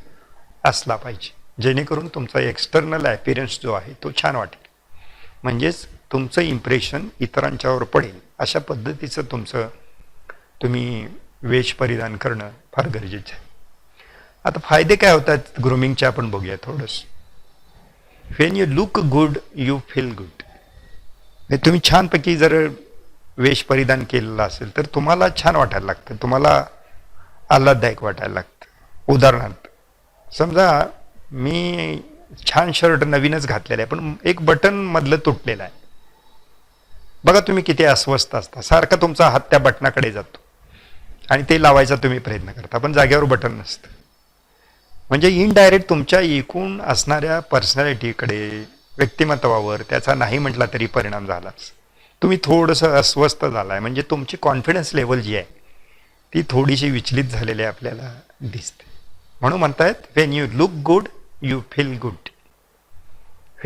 असला पाहिजे, जेणेकरून तुमचा एक्सटर्नल ॲपिअरन्स जो आहे तो छान वाटेल. म्हणजेच तुमचं इम्प्रेशन इतरांच्यावर पडेल अशा पद्धतीचं तुम्ही वेश परिधान करणं फार गरजेचं आहे. आता फायदे काय होतात ग्रूमिंगचे आपण बघूया थोडंसं. Wien you look good you feel good. तुम्ही छानपैकी जर वेश परिधान केलेला असेल तर तुम्हाला छान वाटायला लागतं, तुम्हाला आल्हाददायक वाटायला लागतं. उदाहरणार्थ समजा मी छान शर्ट नवीनच घातलेला आहे पण एक बटन मधलं तुटलेलं आहे. बघा तुम्ही किती अस्वस्थ असता, सारखा तुमचा हात त्या बटनाकडे जातो आणि ते लावायचा तुम्ही प्रयत्न करता पण जागेवर बटन नसतं. म्हणजे इनडायरेक्ट तुमच्या एकूण असणाऱ्या पर्सनॅलिटीकडे, व्यक्तिमत्वावर त्याचा नाही म्हटला तरी परिणाम झालाच. तुम्ही थोडंसं अस्वस्थ झालाय, म्हणजे तुमची कॉन्फिडन्स लेवल जी आहे ती थोडीशी विचलित झालेली आपल्याला दिसते. म्हणून म्हणतायत when you look good you feel good.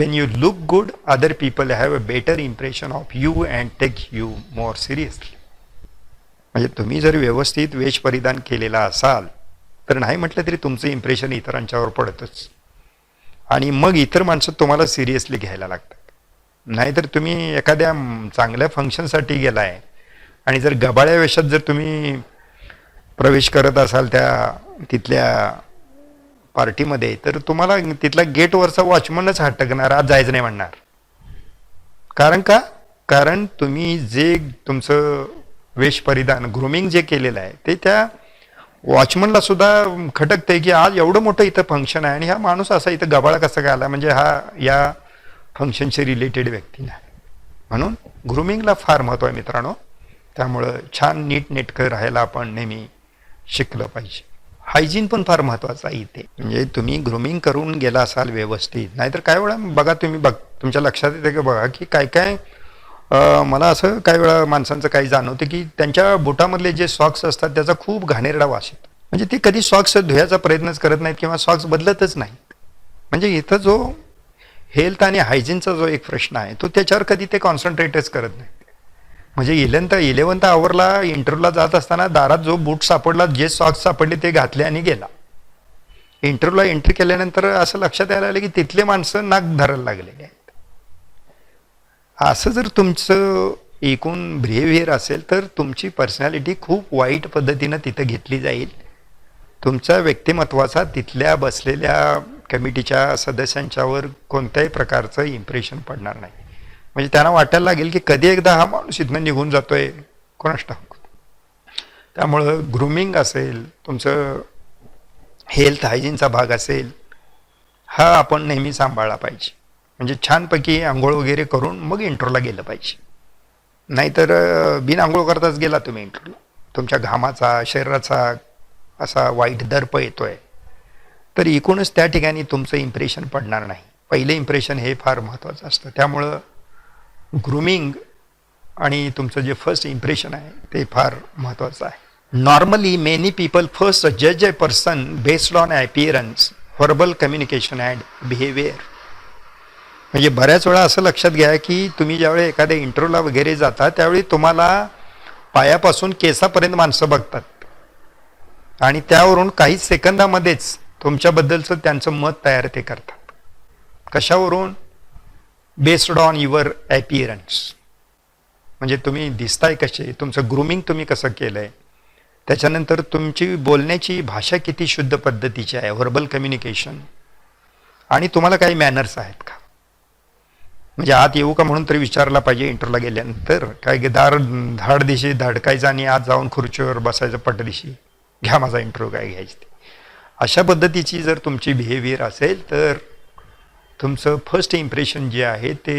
When you look good other people have a better impression of you and take you more seriously. म्हणजे तुम्ही जर व्यवस्थित वेश परिधान केलेला असाल तर नाही म्हटलं तरी तुमचं इम्प्रेशन इतरांच्यावर पडतच आणि मग इतर माणसं तुम्हाला सिरियसली घ्यायला लागतात. नाहीतर तुम्ही एखाद्या चांगल्या फंक्शनसाठी गेलाय आणि जर गबाळ्या वेशात जर तुम्ही प्रवेश करत असाल त्या तिथल्या पार्टीमध्ये तर तुम्हाला तिथला गेटवरचा वॉचमनच हटकणार, आज जायचं नाही म्हणणार. कारण का? कारण तुम्ही जे तुमचं वेश परिधान ग्रूमिंग जे केलेलं आहे ते त्या वॉचमनला सुद्धा खटकतंय की आज एवढं मोठं इथं फंक्शन आहे आणि हा माणूस असा इथं गबाळा कसा काय आला, म्हणजे हा या फंक्शनशी रिलेटेड व्यक्ती नाही. म्हणून ग्रूमिंगला फार महत्त्व आहे मित्रांनो. त्यामुळं छान नीटनेटकं राहायला आपण नेहमी शिकलं पाहिजे. हायजीन पण फार महत्त्वाचं आहे इथे. म्हणजे तुम्ही ग्रूमिंग करून गेला असाल व्यवस्थित, नाहीतर काय वेळा बघा तुम्ही तुमच्या लक्षात येते का बघा की काय काय मला असं काही वेळा माणसांचं काही जाणवतं की त्यांच्या बुटामधले जे सॉक्स असतात त्याचा खूप घाणेरडा वास येतो. म्हणजे ते कधी सॉक्स धुयाचा प्रयत्नच करत नाहीत किंवा सॉक्स बदलतच नाहीत. म्हणजे इथं जो हेल्थ आणि हायजीनचा जो एक प्रश्न आहे तो त्याच्यावर कधी ते कॉन्सन्ट्रेटच करत नाहीत. म्हणजे इलेव्हन्थ आवरला इंटरव्ह्यूला जात असताना दारात जो बूट सापडला, जे सॉक्स सापडले ते घातले आणि गेला. इंटरव्ह्यूला एंट्री केल्यानंतर असं लक्षात यायला लागलं की तिथले माणसं नाक धरायला लागलेले आहेत. असं जर तुमचं एकूण बिहेवियर असेल तर तुमची पर्सनॅलिटी खूप वाईट पद्धतीनं तिथं घेतली जाईल. तुमच्या व्यक्तिमत्वाचा तिथल्या बसलेल्या कमिटीच्या सदस्यांच्यावर कोणत्याही प्रकारचं इम्प्रेशन पडणार नाही. म्हणजे त्यांना वाटायला लागेल की कधी एकदा हा माणूस इथनं निघून जातोय, कोणास ठाऊक. त्यामुळं ग्रूमिंग असेल, तुमचं हेल्थ हायजीनचा भाग असेल, हा आपण नेहमी सांभाळला पाहिजे. म्हणजे छानपैकी आंघोळ वगैरे करून मग इंटरव्ह्यूला गेलं पाहिजे. नाहीतर बिन आंघोळ करताच गेला तुम्ही इंटरव्ह्यूला, तुमच्या घामाचा शरीराचा असा वाईट दर्प येतोय तर एकूणच त्या ठिकाणी तुमचं इम्प्रेशन पडणार नाही. पहिलं इम्प्रेशन हे फार महत्त्वाचं असतं. त्यामुळं ग्रूमिंग आणि तुमचं जे फर्स्ट इम्प्रेशन आहे ते फार महत्त्वाचं आहे. नॉर्मली मेनी पीपल फर्स्ट जज a person based on appearance, verbal communication and behaviour. म्हणजे बऱ्याच वेळा असं लक्षात घ्या की तुम्ही ज्यावेळी एखाद्या इंटरव्ह्यूला वगैरे जाता त्यावेळी तुम्हाला पायापासून केसापर्यंत माणसं बघतात आणि त्यावरून काही सेकंदामध्येच तुमच्याबद्दलचं त्यांचं मत तयार ते करतात. कशावरून? Based on your appearance. म्हणजे तुम्ही दिसताय कसे, तुमचं ग्रूमिंग तुम्ही कसं केलंय, त्याच्यानंतर तुमची बोलण्याची भाषा किती शुद्ध पद्धतीची आहे, व्हर्बल कम्युनिकेशन, आणि तुम्हाला काही मॅनर्स आहेत का. म्हणजे आत येऊ का म्हणून तरी विचारला पाहिजे इंटरव्ह्यूला गेल्यानंतर. काय धाड दिशी धडकायचं आणि आत जाऊन खुर्चीवर बसायचं पटदिशी, घ्या माझा इंटरव्ह्यू काय घ्यायची ते. अशा पद्धतीची जर तुमची बिहेवियर असेल तर तुमचं फर्स्ट इम्प्रेशन जे आहे ते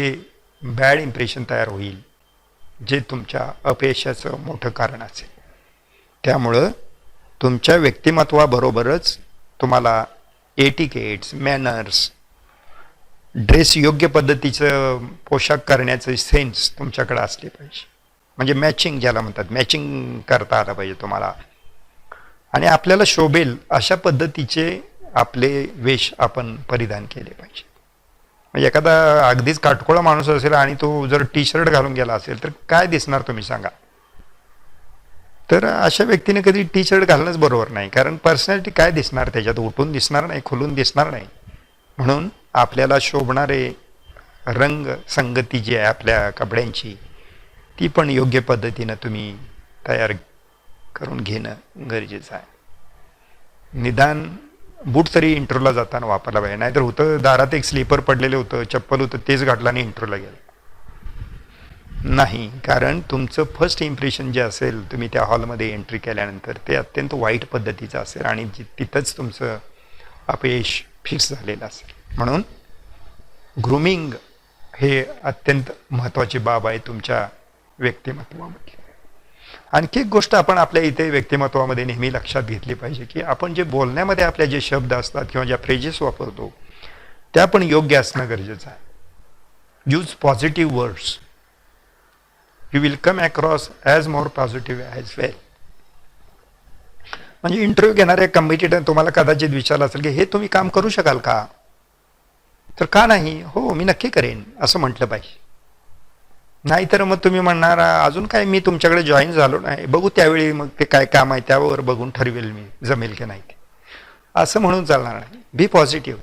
बॅड इम्प्रेशन तयार होईल, जे तुमच्या अपयशाचं मोठं कारण असेल. त्यामुळं तुमच्या व्यक्तिमत्वाबरोबरच तुम्हाला एटिकेट्स, मॅनर्स, ड्रेस योग्य पद्धतीचं पोशाख करण्याचं सेन्स तुमच्याकडे असले पाहिजे. म्हणजे मॅचिंग ज्याला म्हणतात, मॅचिंग करता आलं पाहिजे तुम्हाला आणि आपल्याला शोभेल अशा पद्धतीचे आपले वेश आपण परिधान केले पाहिजे. म्हणजे एखादा अगदीच काटकोळा माणूस असेल आणि तो जर टी शर्ट घालून गेला असेल तर काय दिसणार तुम्ही सांगा. तर अशा व्यक्तीने कधी टी शर्ट घालणंच बरोबर नाही, कारण पर्सनॅलिटी काय दिसणार त्याच्यात, उठून दिसणार नाही, खुलून दिसणार नाही. म्हणून आपल्याला शोभणारे रंग संगती जी आहे आपल्या कपड्यांची ती पण योग्य पद्धतीनं तुम्ही तयार करून घेणं गरजेचं आहे. निदान बूट तरी इंटरव्ह्यूला जाताना वापरला पाहिजे. नाहीतर होतं दारात एक स्लीपर पडलेलं होतं, चप्पल होतं, तेच घातलं आणि इंटरव्ह्यूला गेलं नाही. कारण तुमचं फर्स्ट इम्प्रेशन जे असेल तुम्ही त्या हॉलमध्ये एंट्री केल्यानंतर ते अत्यंत वाईट पद्धतीचं असेल आणि तिथंच तुमचं अपयश फिक्स झालेलं असेल. म्हणून ग्रूमिंग हे अत्यंत महत्त्वाची बाब आहे तुमच्या व्यक्तिमत्वामध्ये. आणखी एक गोष्ट आपण आपल्या इथे व्यक्तिमत्वामध्ये नेहमी लक्षात घेतली पाहिजे की आपण जे बोलण्यामध्ये आपल्या जे शब्द असतात किंवा ज्या फ्रेजेस वापरतो त्या पण योग्य असणं गरजेचं आहे. Use positive words, you will come across as more positive as well. म्हणजे इंटरव्ह्यू घेणाऱ्या कॉम्पिटिटर तुम्हाला कदाचित विचारलं असेल की हे तुम्ही काम करू शकाल का. तर का नाही, हो मी नक्की करेन असं म्हटलं पाहिजे. नाहीतर मग तुम्ही म्हणणार अजून काय मी तुमच्याकडे जॉईन झालो नाही, बघू त्यावेळी मग ते काय काम आहे त्यावर बघून ठरवेल मी जमेल की नाही ते, असं म्हणून चालणार नाही. बी पॉझिटिव्ह.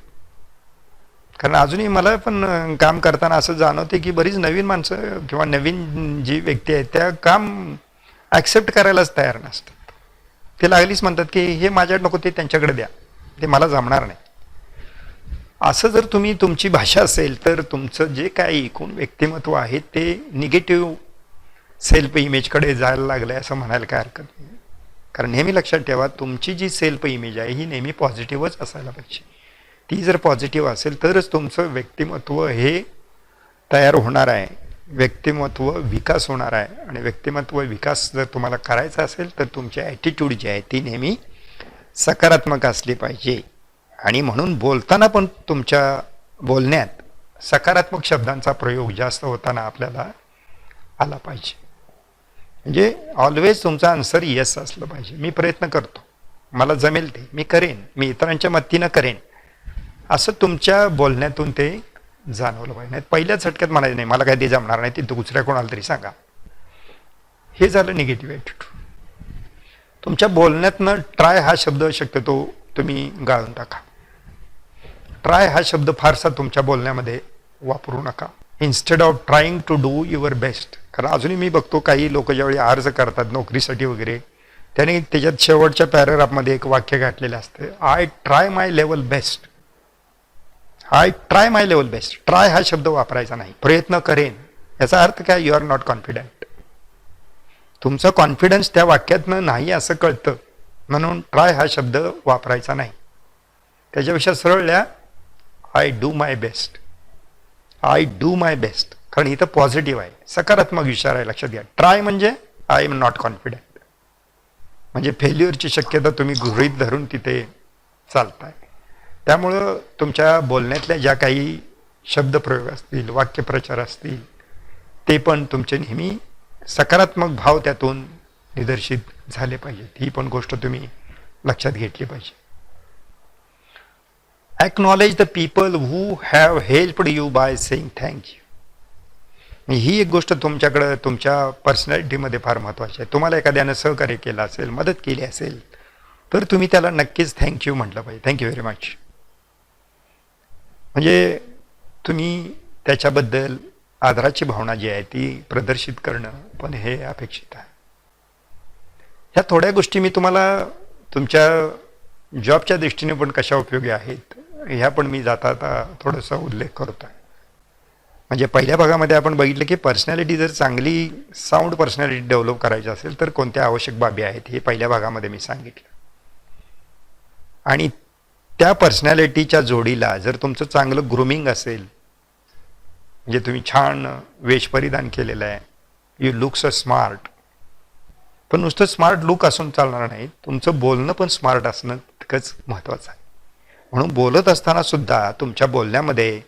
कारण अजूनही मला पण काम करताना असं जाणवते की बरीच नवीन माणसं किंवा नवीन जी व्यक्ती आहेत त्या काम ॲक्सेप्ट करायलाच तयार नसतात. ते लागलीच म्हणतात की हे माझ्याकडे नको, ते त्यांच्याकडे द्या, ते मला जमणार नाही. असं जर तुम्ही तुमची भाषा असेल तर तुमचं जे काही एकूण व्यक्तिमत्व आहे ते निगेटिव्ह सेल्फ इमेजकडे जायला लागलं आहे असं म्हणायला काय हरकत नाही. कारण नेहमी लक्षात ठेवा, तुमची जी सेल्फ इमेज आहे ही नेहमी पॉझिटिव्हच असायला पाहिजे. ती जर पॉझिटिव्ह असेल तरच तुमचं व्यक्तिमत्व हे तयार होणार आहे, व्यक्तिमत्व विकास होणार आहे. आणि व्यक्तिमत्व विकास जर तुम्हाला करायचा असेल तर तुमची ॲटिट्यूड जी आहे ती नेहमी सकारात्मक असली पाहिजे. आणि म्हणून बोलताना पण तुमच्या बोलण्यात सकारात्मक शब्दांचा प्रयोग जास्त होताना आपल्याला आला पाहिजे. म्हणजे ऑलवेज तुमचं आन्सर येस असलं पाहिजे. मी प्रयत्न करतो, मला जमेल ते मी करेन, मी इतरांच्या मदतीनं करेन, असं तुमच्या बोलण्यातून ते जाणवलं पाहिजे. नाही पहिल्याच झटक्यात म्हणायचं नाही मला काय ते जमणार नाही, ते दुसऱ्या कोणाला तरी सांगा, हे झालं निगेटिव्ह ॲटिट्यूड. तुमच्या बोलण्यातनं ट्राय हा शब्द शक्यतो तुम्ही गाळून टाका. ट्राय हा शब्द फारसा तुमच्या बोलण्यामध्ये वापरू नका. Instead of trying to do your best. कारण अजूनही मी बघतो काही लोक ज्यावेळी अर्ज करतात नोकरीसाठी वगैरे, त्याने त्याच्यात शेवटच्या पॅराग्राफमध्ये एक वाक्य घातलेलं असतं, I try my level best. I try my level best. Try हा शब्द वापरायचा नाही. प्रयत्न करेन याचा अर्थ काय, यू आर नॉट कॉन्फिडंट. तुमचा कॉन्फिडन्स त्या वाक्यातनं नाही असं कळतं, म्हणून ट्राय हा शब्द वापरायचा नाही. त्याच्यापेक्षा सरळ लिहा, I do my best. I do my best. कारण इथं पॉझिटिव्ह आहे, सकारात्मक विचार आहे. लक्षात घ्या, ट्राय म्हणजे आय एम नॉट कॉन्फिडंट, म्हणजे फेल्युअरची शक्यता तुम्ही गृहीत धरून तिथे चालताय. त्यामुळं तुमच्या बोलण्यातल्या ज्या काही शब्दप्रयोग असतील, वाक्यप्रचार असतील, ते पण तुमचे नेहमी सकारात्मक भाव त्यातून निदर्शित झाले पाहिजेत. ही पण गोष्ट तुम्ही लक्षात घेतली पाहिजे. Acknowledge the people who have helped you by saying thank you. ही एक गोष्ट तुमच्याकडं तुमच्या पर्सनॅलिटीमध्ये फार महत्त्वाची आहे. तुम्हाला एखाद्यानं सहकार्य केलं असेल, मदत केली असेल, तर तुम्ही त्याला नक्कीच थँक्यू म्हटलं पाहिजे. Thank you very much. म्हणजे तुम्ही त्याच्याबद्दल आदराची भावना जी आहे ती प्रदर्शित करणं पण हे अपेक्षित आहे. ह्या थोड्या गोष्टी मी तुम्हाला तुमच्या जॉबच्या दृष्टीने पण कशा उपयोगी आहेत ह्या पण मी जाता थोडासा उल्लेख करतो आहे. म्हणजे पहिल्या भागामध्ये आपण बघितलं की पर्सनॅलिटी जर चांगली साऊंड पर्सनॅलिटी डेव्हलप करायची असेल तर कोणत्या आवश्यक बाबी आहेत हे पहिल्या भागामध्ये मी सांगितलं. आणि त्या पर्सनॅलिटीच्या जोडीला जर तुमचं चांगलं ग्रूमिंग असेल, म्हणजे तुम्ही छान वेश परिधान केलेलं आहे, यू लुक्स अ स्मार्ट, पण नुसतं स्मार्ट लुक असून चालणार नाही, तुमचं बोलणं पण स्मार्ट असणं तितकंच महत्त्वाचं आहे. म्हणून बोलत असताना सुद्धा तुमच्या बोलण्यामध्ये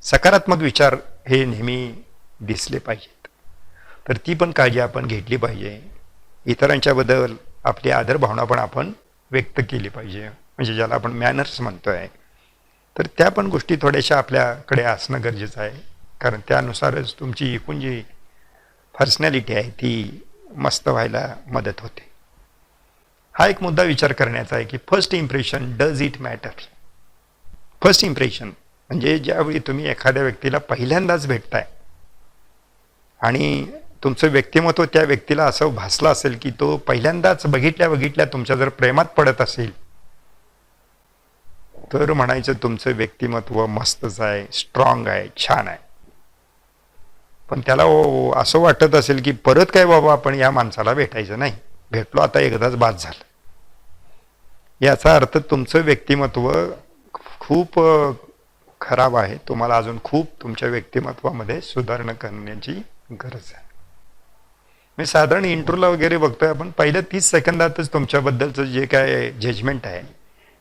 सकारात्मक विचार हे नेहमी दिसले पाहिजेत. तर ती पण काळजी आपण घेतली पाहिजे. इतरांच्याबद्दल आपली आदर भावना पण आपण व्यक्त केली पाहिजे, म्हणजे ज्याला आपण मॅनर्स म्हणतोय, तर त्या पण गोष्टी थोड्याशा आपल्याकडे असणं गरजेचं आहे. कारण त्यानुसारच तुमची एकूण जी पर्सनॅलिटी आहे ती मस्त व्हायला मदत होते. हा एक मुद्दा विचार करण्याचा आहे की first impression, does it matter. First impression म्हणजे ज्यावेळी तुम्ही एखाद्या व्यक्तीला पहिल्यांदाच भेटताय आणि तुमचं व्यक्तिमत्व त्या व्यक्तीला असं भासलं असेल की तो पहिल्यांदाच बघितल्या तुमच्या जर प्रेमात पडत असेल, तर म्हणायचं तुमचं व्यक्तिमत्व मस्तच आहे, स्ट्रॉंग आहे, छान आहे. पण त्याला असं वाटत असेल की परत काय बाबा आपण या माणसाला भेटायचं नाही, भेटलो आता एकदाच बाद झालं, याचा अर्थ तुमचं व्यक्तिमत्व खूप खराब आहे. तुम्हाला अजून खूप तुमच्या व्यक्तिमत्वामध्ये सुधारणा करण्याची गरज आहे. मी साधारण इंटरव्ह्यूला वगैरे बघतोय आपण, पहिल्या 30 सेकंदातच तुमच्याबद्दलचं जे काय जजमेंट आहे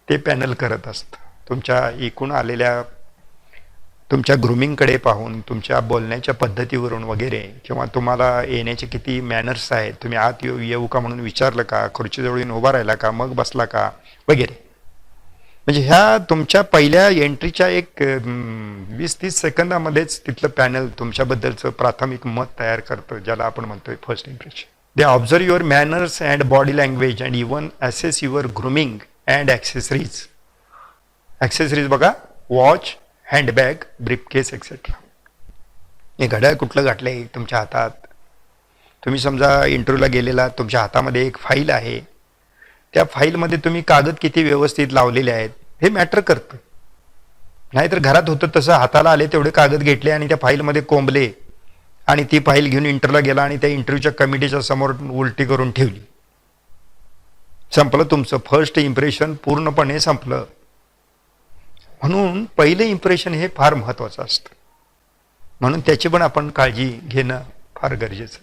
ते पॅनल करत असतं. तुमच्या एकूण आलेल्या तुमच्या ग्रूमिंगकडे पाहून, तुमच्या बोलण्याच्या पद्धतीवरून वगैरे, किंवा तुम्हाला येण्याचे किती मॅनर्स आहेत, तुम्ही आत येऊ का म्हणून विचारलं का, खुर्चीजवळून उभा राहिला का, मग बसला का वगैरे, म्हणजे ह्या तुमच्या पहिल्या एंट्रीच्या एक 20-30 सेकंदामध्येच तिथलं पॅनल तुमच्याबद्दलचं प्राथमिक मत तयार करतं, ज्याला आपण म्हणतोय first impression. They observe your manners and body language and even assess your grooming and accessories. Accessories बघा, वॉच, हँडबॅग, ब्रीफकेस एक्सेट्रा. हे घड्याळ कुठलं घातलंय तुमच्या हातात, तुम्ही समजा इंटरव्ह्यूला गेलेला, तुमच्या हातामध्ये एक फाईल आहे, त्या फाईलमध्ये तुम्ही कागद किती व्यवस्थित लावलेले आहेत हे मॅटर करतं. नाहीतर घरात होतं तसं हाताला आले तेवढे कागद घेतले आणि त्या फाईलमध्ये कोंबले आणि ती फाईल घेऊन इंटरव्ह्यूला गेला आणि त्या इंटरव्ह्यूच्या कमिटीच्या समोर उलटी करून ठेवली. संपलं तुमचं फर्स्ट इम्प्रेशन, पूर्णपणे संपलं. म्हणून पहिलं इम्प्रेशन हे फार महत्वाचं असतं. म्हणून त्याची पण आपण काळजी घेणं फार गरजेचं.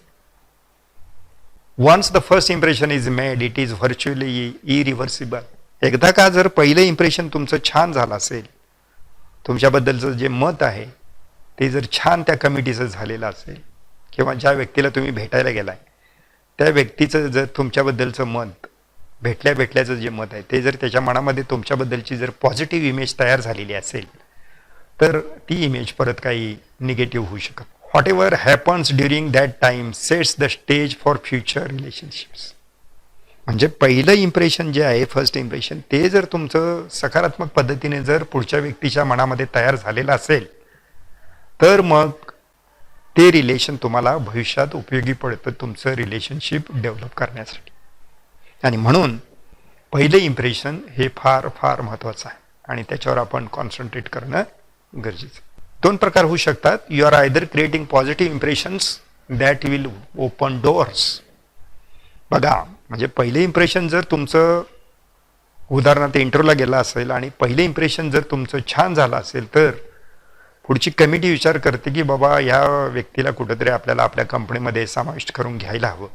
Once the first impression is made it is virtually irreversible. एकदा का जर पहिलं इम्प्रेशन तुमचं छान झालं असेल, तुमच्याबद्दलचं जे मत आहे ते जर छान त्या कमिटीचं झालेलं असेल, किंवा ज्या व्यक्तीला तुम्ही भेटायला गेलाय त्या व्यक्तीचं जर तुमच्याबद्दलचं मत, भेटल्याचं जे मत आहे ते जर त्याच्या मनामध्ये तुमच्याबद्दलची जर पॉझिटिव्ह इमेज तयार झालेली असेल, तर ती इमेज परत काही निगेटिव्ह होऊ शकत. Whatever happens during that time sets the stage for future relationships. म्हणजे पहिलं इम्प्रेशन जे आहे, फर्स्ट इम्प्रेशन, ते जर तुमचं सकारात्मक पद्धतीने जर पुढच्या व्यक्तीच्या मनामध्ये तयार झालेलं असेल, तर मग ते रिलेशन तुम्हाला भविष्यात उपयोगी पडतं तुमचं रिलेशनशिप डेव्हलप करण्यासाठी. आणि म्हणून पहिलं इम्प्रेशन हे फार फार महत्त्वाचं आहे आणि त्याच्यावर आपण कॉन्सन्ट्रेट करणं गरजेचं. दोन प्रकार होऊ शकतात. You are either creating positive impressions that will open doors. बघा, म्हणजे पहिलं इम्प्रेशन जर तुमचं, उदाहरणार्थ इंटरव्ह्यूला गेला असेल आणि पहिलं इम्प्रेशन जर तुमचं छान झालं असेल, तर पुढची कमिटी विचार करते की बाबा ह्या व्यक्तीला कुठंतरी आपल्याला आपल्या कंपनीमध्ये समाविष्ट करून घ्यायला हवं.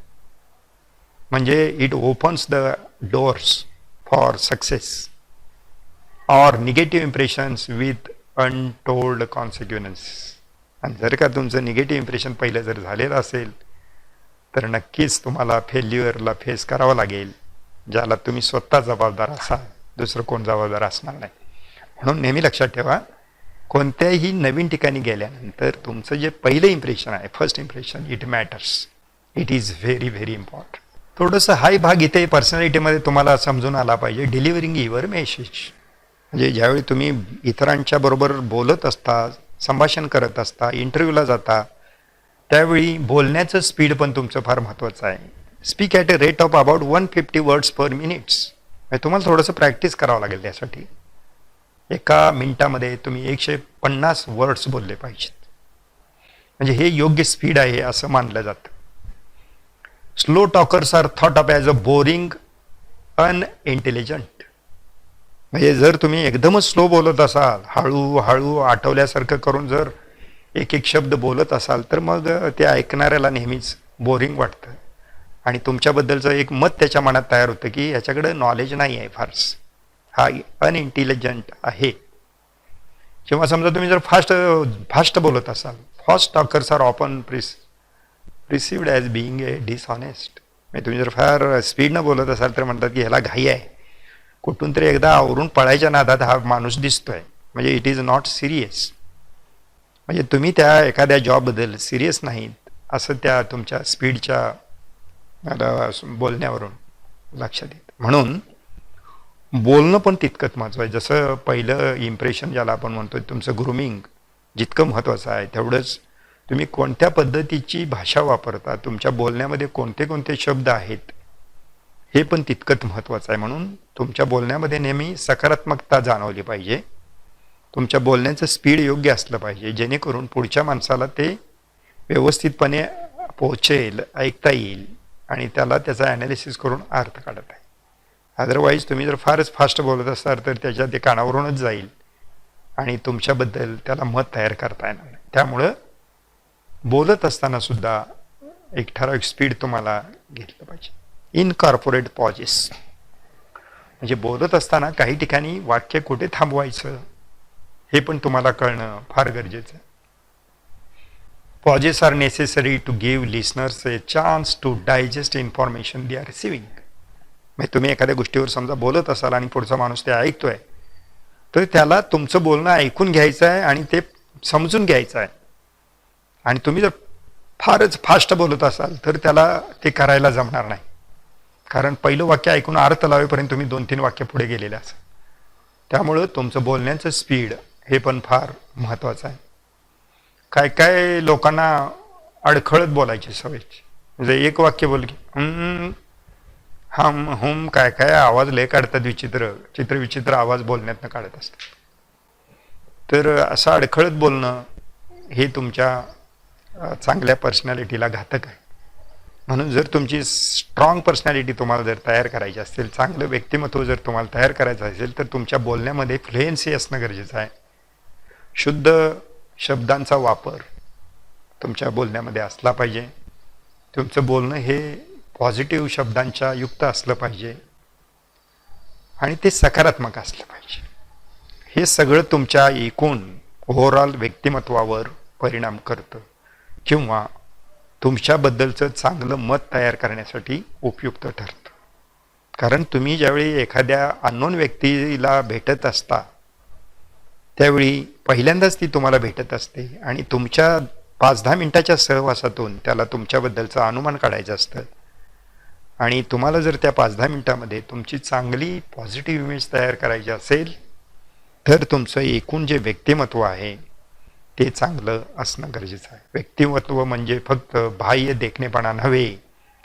म्हणजे it opens the doors for success. Or negative impressions with untold consequence. आणि जर का तुमचं निगेटिव्ह इम्प्रेशन पहिलं जर झालेलं असेल, तर नक्कीच तुम्हाला फेल्युअरला फेस करावं लागेल, ज्याला तुम्ही स्वतः जबाबदार असाल, दुसरं कोण जबाबदार असणार नाही. म्हणून नेहमी लक्षात ठेवा, कोणत्याही नवीन ठिकाणी गेल्यानंतर तुमचं जे पहिलं इम्प्रेशन आहे, first impression, it matters. It is very very important. थोडंसं हाय भाग इथे पर्सनॅलिटीमध्ये तुम्हाला समजून आला पाहिजे. Delivering your message. म्हणजे ज्यावेळी तुम्ही इतरांच्या बरोबर बोलत असता, संभाषण करत असता, इंटरव्ह्यूला जाता, त्यावेळी बोलण्याचं स्पीड पण तुमचं फार महत्त्वाचं आहे. Speak at a rate of about 150 words per minutes. म्हणजे तुम्हाला थोडंसं प्रॅक्टिस करावं लागेल त्यासाठी. एका मिनिटामध्ये तुम्ही 150 वर्ड्स बोलले पाहिजेत. म्हणजे हे योग्य स्पीड आहे असं मानलं जातं. Slow talkers are thought of as a boring, unintelligent. म्हणजे जर तुम्ही एकदमच स्लो बोलत असाल, हळूहळू आठवल्यासारखं करून जर एक एक शब्द बोलत असाल, तर मग ते ऐकणाऱ्याला नेहमीच बोरिंग वाटतं आणि तुमच्याबद्दलचं एक मत त्याच्या मनात तयार होतं की याच्याकडं नॉलेज नाही आहे फारस, हा अनइंटेलिजंट आहे. किंवा समजा तुम्ही जर फास्ट बोलत असाल, fast talkers are often received as being a dishonest. म्हणजे तुम्ही जर फार स्पीडनं बोलत असाल तर म्हणतात की ह्याला घाई आहे, कुठून तरी एकदा आवरून पळायच्या नादात हा माणूस दिसतोय. म्हणजे इट इज नॉट सिरियस. म्हणजे तुम्ही त्या एखाद्या जॉबबद्दल सिरियस नाहीत असं त्या तुमच्या स्पीडच्या बोलण्यावरून लक्षात येतं. म्हणून बोलणं पण तितकंच महत्त्वाचं आहे. जसं पहिलं इम्प्रेशन ज्याला आपण म्हणतोय, तुमचं ग्रूमिंग जितकं महत्त्वाचं आहे, तेवढंच तुम्ही कोणत्या पद्धतीची भाषा वापरता, तुमच्या बोलण्यामध्ये कोणते कोणते शब्द आहेत, हे पण तितकंच महत्त्वाचं आहे. म्हणून तुमच्या बोलण्यामध्ये नेहमी सकारात्मकता जाणवली पाहिजे. तुमच्या बोलण्याचं स्पीड योग्य असलं पाहिजे, जेणेकरून पुढच्या माणसाला ते व्यवस्थितपणे पोहोचेल, ऐकता येईल आणि त्याला त्याचा ॲनालिसिस करून अर्थ काढत आहे. अदरवाईज तुम्ही जर फारच फास्ट बोलत असाल तर त्याच्या ते कानावरूनच जाईल आणि तुमच्याबद्दल त्याला मत तयार करता येणार नाही. त्यामुळं बोलत असताना सुद्धा एक ठराविक स्पीड तुम्हाला घेतलं पाहिजे. Incorporate pauses. म्हणजे बोलत असताना काही ठिकाणी वाक्य कुठे थांबवायचं हे पण तुम्हाला कळणं फार गरजेचं आहे. Pauses are necessary to give listeners a chance to digest information they are receiving. म्हणजे तुम्ही एखाद्या गोष्टीवर समजा बोलत असाल आणि पुढचा माणूस ते ऐकतोय, तर त्याला तुमचं बोलणं ऐकून घ्यायचं आहे आणि ते समजून घ्यायचं आहे. आणि तुम्ही जर फारच फास्ट बोलत असाल तर त्याला ते करायला जमणार नाही. कारण पहिलं वाक्य ऐकून अर्थ लावेपर्यंत तुम्ही 2-3 वाक्य पुढे गेलेले असाल. त्यामुळं तुमचं बोलण्याचं स्पीड हे पण फार महत्त्वाचं आहे. काय काय लोकांना अडखळत बोलायची सवय. म्हणजे एक वाक्य बोल की हम हुम काय काय आवाज लय काढतात, चित्रविचित्र आवाज बोलण्यातनं काढत असतात. तर असं अडखळत बोलणं हे तुमच्या चांगल्या पर्सनॅलिटीला घातक आहे. म्हणून जर तुमची स्ट्रॉंग पर्सनॅलिटी तुम्हाला जर तयार करायची असेल, चांगलं व्यक्तिमत्व जर तुम्हाला तयार करायचं असेल, तर तुमच्या बोलण्यामध्ये फ्लुएन्सी असणं गरजेचं आहे. शुद्ध शब्दांचा वापर तुमच्या बोलण्यामध्ये असला पाहिजे. तुमचं बोलणं हे पॉझिटिव्ह शब्दांच्या युक्त असलं पाहिजे आणि ते सकारात्मक असलं पाहिजे. हे सगळं तुमच्या एकूण ओव्हरऑल व्यक्तिमत्वावर परिणाम करतं किंवा तुमच्याबद्दलचं चांगलं मत तयार करण्यासाठी उपयुक्त ठरतं. कारण तुम्ही ज्यावेळी एखाद्या अननोन व्यक्तीला भेटत असता त्यावेळी पहिल्यांदाच ती तुम्हाला भेटत असते आणि तुमच्या 5-10 मिनिटाच्या सहवासातून त्याला तुमच्याबद्दलचं अनुमान काढायचं असतं. आणि तुम्हाला जर त्या 5-10 मिनिटामध्ये तुमची चांगली पॉझिटिव्ह इमेज तयार करायची असेल तर तुमचं एकूण जे व्यक्तिमत्व आहे ते चांगलं असणं गरजेचं आहे. व्यक्तिमत्व म्हणजे फक्त बाह्य देखणेपणा नव्हे,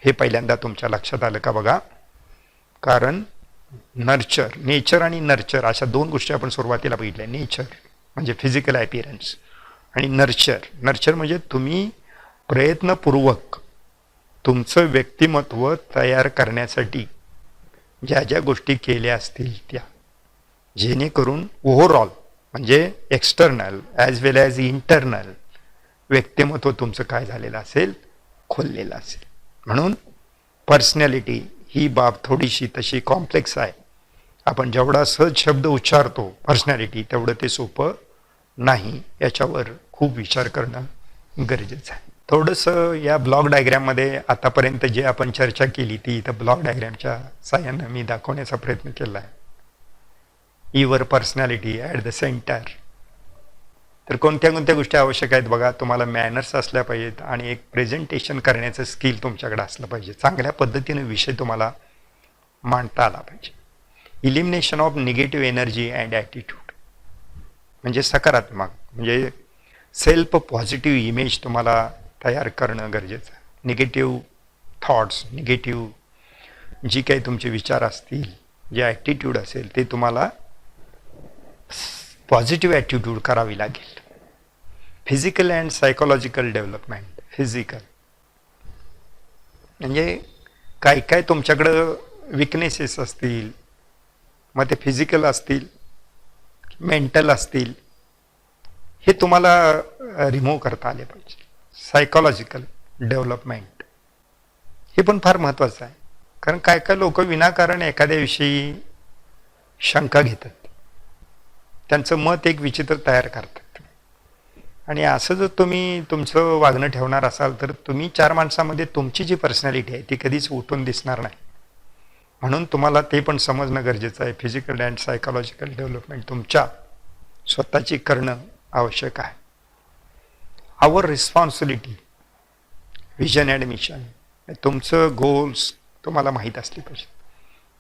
हे पहिल्यांदा तुमच्या लक्षात आलं का बघा. कारण नेचर आणि नर्चर अशा 2 गोष्टी आपण सुरुवातीला बघितल्या. नेचर म्हणजे फिजिकल ॲपिअरन्स आणि नर्चर म्हणजे तुम्ही प्रयत्नपूर्वक तुमचं व्यक्तिमत्व तयार करण्यासाठी ज्या ज्या गोष्टी केल्या असतील त्या, जेणेकरून ओव्हरऑल म्हणजे एक्सटर्नल ॲज वेल ॲज इंटरनल व्यक्तिमत्व तुमचं काय झालेलं असेल, खोललेलं असेल. म्हणून पर्सनॅलिटी ही बाब थोडीशी तशी कॉम्प्लेक्स आहे. आपण जेवढा सहज शब्द उच्चारतो पर्सनॅलिटी, तेवढं ते सोपं नाही. याच्यावर खूप विचार करणं गरजेचं आहे. थोडंसं या ब्लॉक डायग्रॅममध्ये आतापर्यंत जे आपण चर्चा केली ती इथं ब्लॉक डायग्रॅमच्या साहाय्यानं मी दाखवण्याचा प्रयत्न केला आहे. Your personality at the centre. तर कोणत्या कोणत्या गोष्टी आवश्यक आहेत बघा. तुम्हाला मॅनर्स असल्या पाहिजेत आणि एक प्रेझेंटेशन करण्याचं स्किल तुमच्याकडे असलं पाहिजे. चांगल्या पद्धतीने विषय तुम्हाला मांडता आला पाहिजे. Elimination of negative energy and attitude म्हणजे सकारात्मक म्हणजे सेल्फ पॉझिटिव्ह इमेज तुम्हाला तयार करणं गरजेचं आहे. निगेटिव्ह थॉट्स, निगेटिव्ह जी काही तुमचे विचार असतील, जे ॲटिट्यूड असेल ते तुम्हाला पॉझिटिव्ह ॲटिट्यूड करावी लागेल. Physical and psychological development. Physical म्हणजे काय काय तुमच्याकडं विकनेसेस असतील, मग ते फिजिकल असतील, मेंटल असतील, हे तुम्हाला रिमूव्ह करता आले पाहिजे. सायकोलॉजिकल डेव्हलपमेंट हे पण फार महत्त्वाचं आहे. कारण काय काय लोक विनाकारण एखाद्याविषयी शंका घेतात, त्यांचं मत एक विचित्र तयार करतात. आणि असं जर तुम्ही तुमचं वागणं ठेवणार असाल तर तुम्ही 4 माणसामध्ये तुमची जी पर्सनॅलिटी आहे ती कधीच उठून दिसणार नाही. म्हणून तुम्हाला ते पण समजणं गरजेचं आहे. फिजिकल अँड सायकोलॉजिकल डेव्हलपमेंट तुमच्या स्वतःची करणं आवश्यक आहे. आवर रिस्पॉन्सिबिलिटी, व्हिजन अँड मिशन. तुमचं गोल्स तुम्हाला माहीत असले पाहिजे.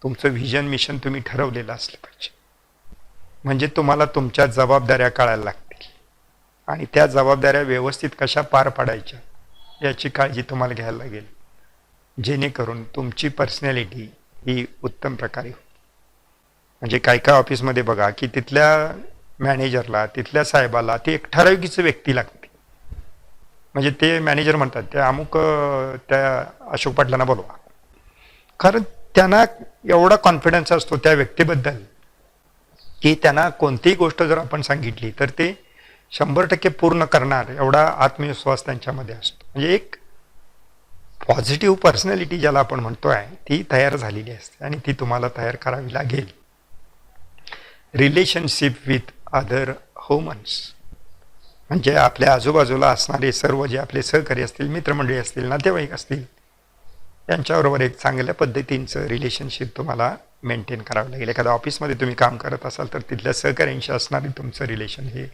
तुमचं व्हिजन मिशन तुम्ही ठरवलेलं असलं पाहिजे. म्हणजे तुम्हाला तुमच्या जबाबदाऱ्या कळायला लागतील आणि त्या जबाबदाऱ्या व्यवस्थित कशा पार पाडायच्या याची काळजी तुम्हाला घ्यायला लागेल, जेणेकरून तुमची पर्सनॅलिटी ही उत्तम प्रकारे होईल. म्हणजे काय काय ऑफिसमध्ये बघा की तिथल्या मॅनेजरला, तिथल्या साहेबाला ती एक ठराविकच व्यक्ती लागते. म्हणजे ते मॅनेजर म्हणतात त्या अमुक त्या अशोक पाटलांना बोलवा, कारण त्यांना एवढा कॉन्फिडन्स असतो त्या व्यक्तीबद्दल की त्यांना कोणतीही गोष्ट जर आपण सांगितली तर ते 100% पूर्ण करणार एवढा आत्मविश्वास त्यांच्यामध्ये असतो. म्हणजे एक पॉझिटिव्ह पर्सनॅलिटी ज्याला आपण म्हणतोय ती तयार झालेली असते आणि ती तुम्हाला तयार करावी लागेल. रिलेशनशिप विथ अदर ह्युमन्स म्हणजे आपल्या आजूबाजूला असणारे सर्व जे आपले सहकारी असतील, मित्रमंडळी असतील, नातेवाईक असतील, यांच्याबरोबर एक चांगल्या पद्धतीचं रिलेशनशिप तुम्हाला मेंटेन करावं लागेल. एखाद्या ऑफिसमध्ये तुम्ही काम करत असाल तर तिथल्या सहकाऱ्यांशी असणारे तुमचं रिलेशन हे